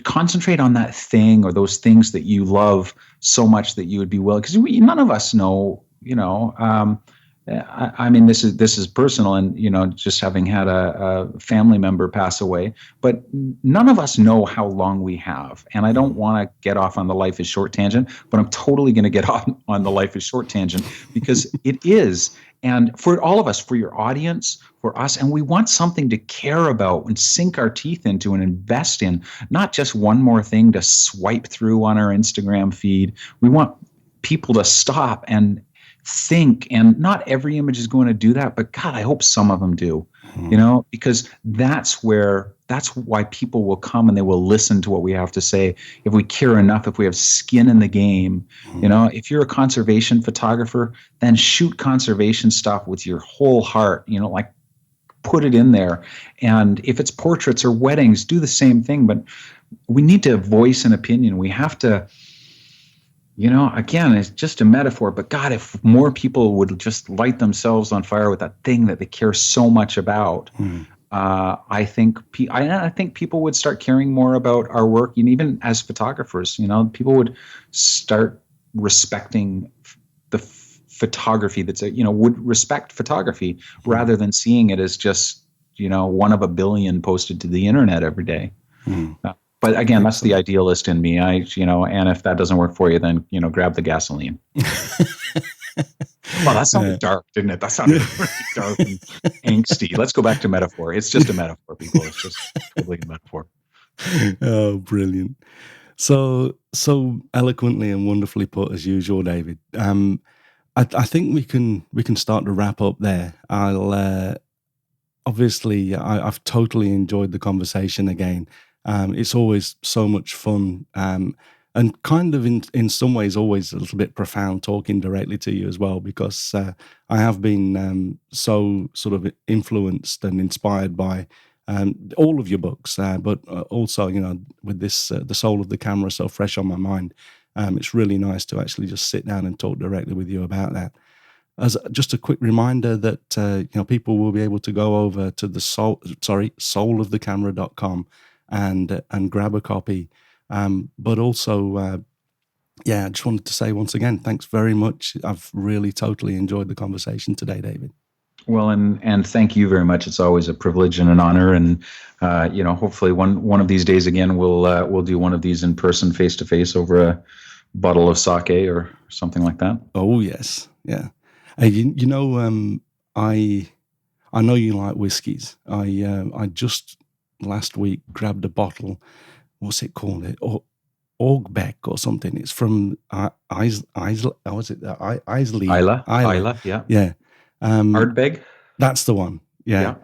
Concentrate on that thing or those things that you love so much that you would be willing, because none of us know, I mean, this is personal, and just having had a family member pass away, but none of us know how long we have. And I don't want to get off on the life is short tangent, but I'm totally going to get off on the life is short tangent because it is. And for all of us, for your audience, for us, and we want something to care about and sink our teeth into and invest in, not just one more thing to swipe through on our Instagram feed. We want people to stop and think, and not every image is going to do that, but God, I hope some of them do. Because that's why people will come and they will listen to what we have to say if we care enough, if we have skin in the game. If you're a conservation photographer, then shoot conservation stuff with your whole heart, like put it in there. And if it's portraits or weddings, do the same thing. But we need to voice an opinion. We have to, again, it's just a metaphor, but God, if more people would just light themselves on fire with that thing that they care so much about, I think people would start caring more about our work, and even as photographers, people would start respecting the photography would respect photography rather than seeing it as just one of a billion posted to the internet every day. But again, that's the idealist in me. And if that doesn't work for you, then, grab the gasoline. Well, that sounded dark, didn't it? That sounded really dark and angsty. Let's go back to metaphor. It's just a metaphor, people. It's just totally a metaphor. Oh, brilliant. So eloquently and wonderfully put as usual, David. I think we can start to wrap up there. Obviously, I've totally enjoyed the conversation again. It's always so much fun, and kind of in some ways always a little bit profound talking directly to you as well, because I have been so sort of influenced and inspired by all of your books, but also, with this, The Soul of the Camera, so fresh on my mind. It's really nice to actually just sit down and talk directly with you about that. As just a quick reminder that people will be able to go over to the soulofthecamera.com and grab a copy. But also, I just wanted to say once again, thanks very much. I've really totally enjoyed the conversation today, David. Well, and thank you very much. It's always a privilege and an honor, and hopefully one of these days again we'll do one of these in person, face to face, over a bottle of sake or something like that. Oh yes, yeah. I know you like whiskies. I just last week grabbed a bottle. What's it called? Orgbeck or something. It's from Islay. Was it Islay? Isla, yeah. Yeah. Ardbeg? That's the one. Yeah.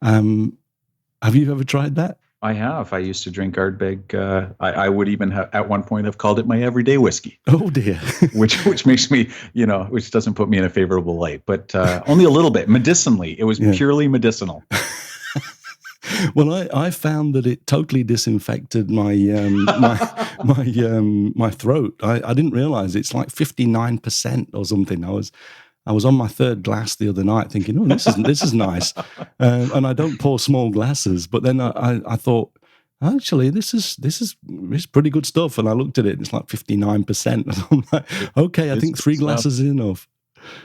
Have you ever tried that? I have. I used to drink Ardbeg. I would even at one point have called it my everyday whiskey. Oh dear. which makes me, which doesn't put me in a favorable light, but only a little bit. Medicinally, it was purely medicinal. Well, I found that it totally disinfected my my throat. I didn't realize it's like 59% or something. I was on my third glass the other night, thinking, "Oh, this is nice," and I don't pour small glasses. But then I thought, actually, this is pretty good stuff. And I looked at it, and it's like 59%. I'm like, okay, I think 3 glasses is enough.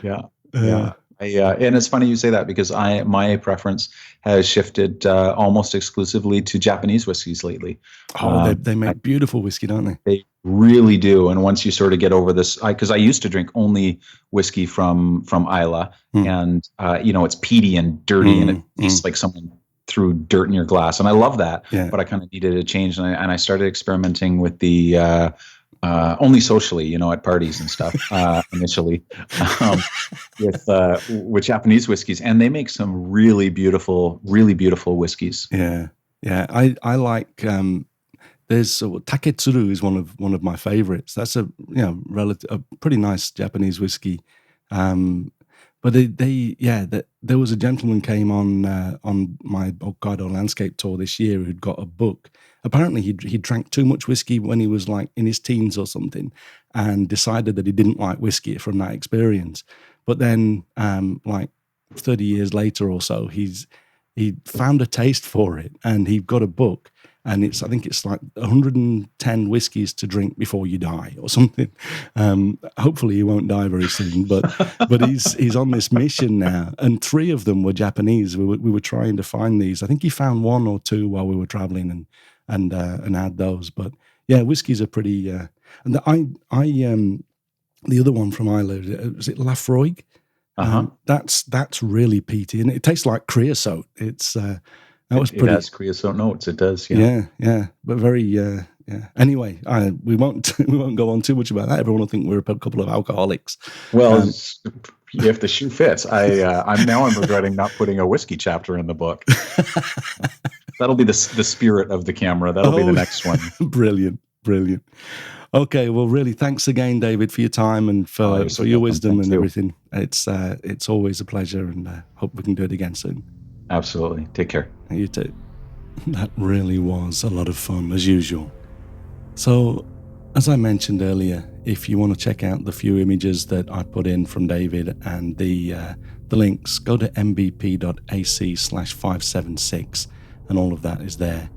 Yeah, yeah. And it's funny you say that, because my preference has shifted almost exclusively to Japanese whiskeys lately. Oh, they make beautiful whiskey, don't they? They really do. And once you sort of get over this, because I used to drink only whiskey from Isla, and it's peaty and dirty, and it tastes like someone threw dirt in your glass, and I love that. Yeah. But I kind of needed a change, and I started experimenting with the only socially, at parties and stuff, initially, with Japanese whiskeys, and they make some really beautiful whiskeys. Yeah, yeah. I like. There's Taketsuru is one of my favorites. That's a pretty nice Japanese whiskey. But there was a gentleman came on my Hokkaido landscape tour this year who'd got a book. Apparently he drank too much whiskey when he was like in his teens or something, and decided that he didn't like whiskey from that experience. But then like 30 years later or so, he found a taste for it, and he got a book, and I think it's like 110 whiskies to drink before you die or something. Hopefully he won't die very soon, but he's on this mission now, and 3 of them were Japanese. We were trying to find these. I think he found 1 or 2 while we were traveling, and had those. But yeah, whiskies are pretty. And the other one from Ireland, was it Lafroig? That's really peaty, and it tastes like creosote. It's that was pretty. It has creosote notes. It does. Yeah, but very. Yeah. Anyway, we won't go on too much about that. Everyone will think we're a couple of alcoholics. Well, if the shoe fits, I'm regretting not putting a whiskey chapter in the book. That'll be the spirit of the camera. That'll be the next one. Brilliant. Okay, well, really, thanks again, David, for your time and for your wisdom and everything. It's always a pleasure, and hope we can do it again soon. Absolutely. Take care. You too. That really was a lot of fun, as usual. So, as I mentioned earlier, if you want to check out the few images that I put in from David and the links, go to mbp.ac/576, and all of that is there.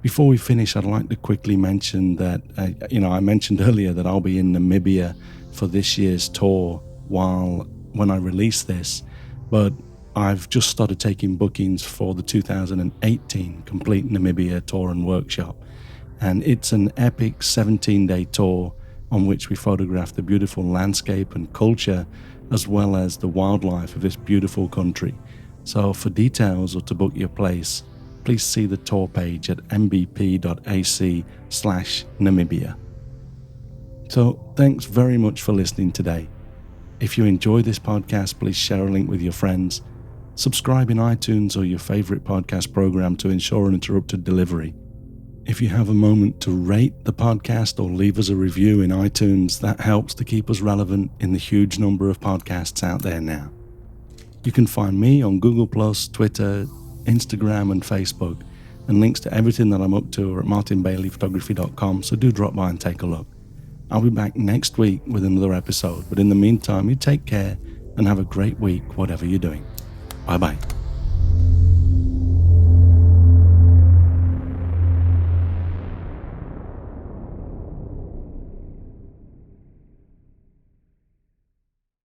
Before we finish, I'd like to quickly mention that, I mentioned earlier that I'll be in Namibia for this year's tour when I release this, but I've just started taking bookings for the 2018 Complete Namibia Tour and Workshop. And it's an epic 17-day tour on which we photograph the beautiful landscape and culture, as well as the wildlife of this beautiful country. So for details or to book your place, please see the tour page at mbp.ac/Namibia. So thanks very much for listening today. If you enjoy this podcast, please share a link with your friends. Subscribe in iTunes or your favorite podcast program to ensure uninterrupted delivery. If you have a moment to rate the podcast or leave us a review in iTunes, that helps to keep us relevant in the huge number of podcasts out there now. You can find me on Google+, Twitter, Instagram and Facebook, and links to everything that I'm up to are at martinbaileyphotography.com, so do drop by and take a look. I'll be back next week with another episode, but in the meantime, you take care and have a great week, whatever you're doing. Bye-bye.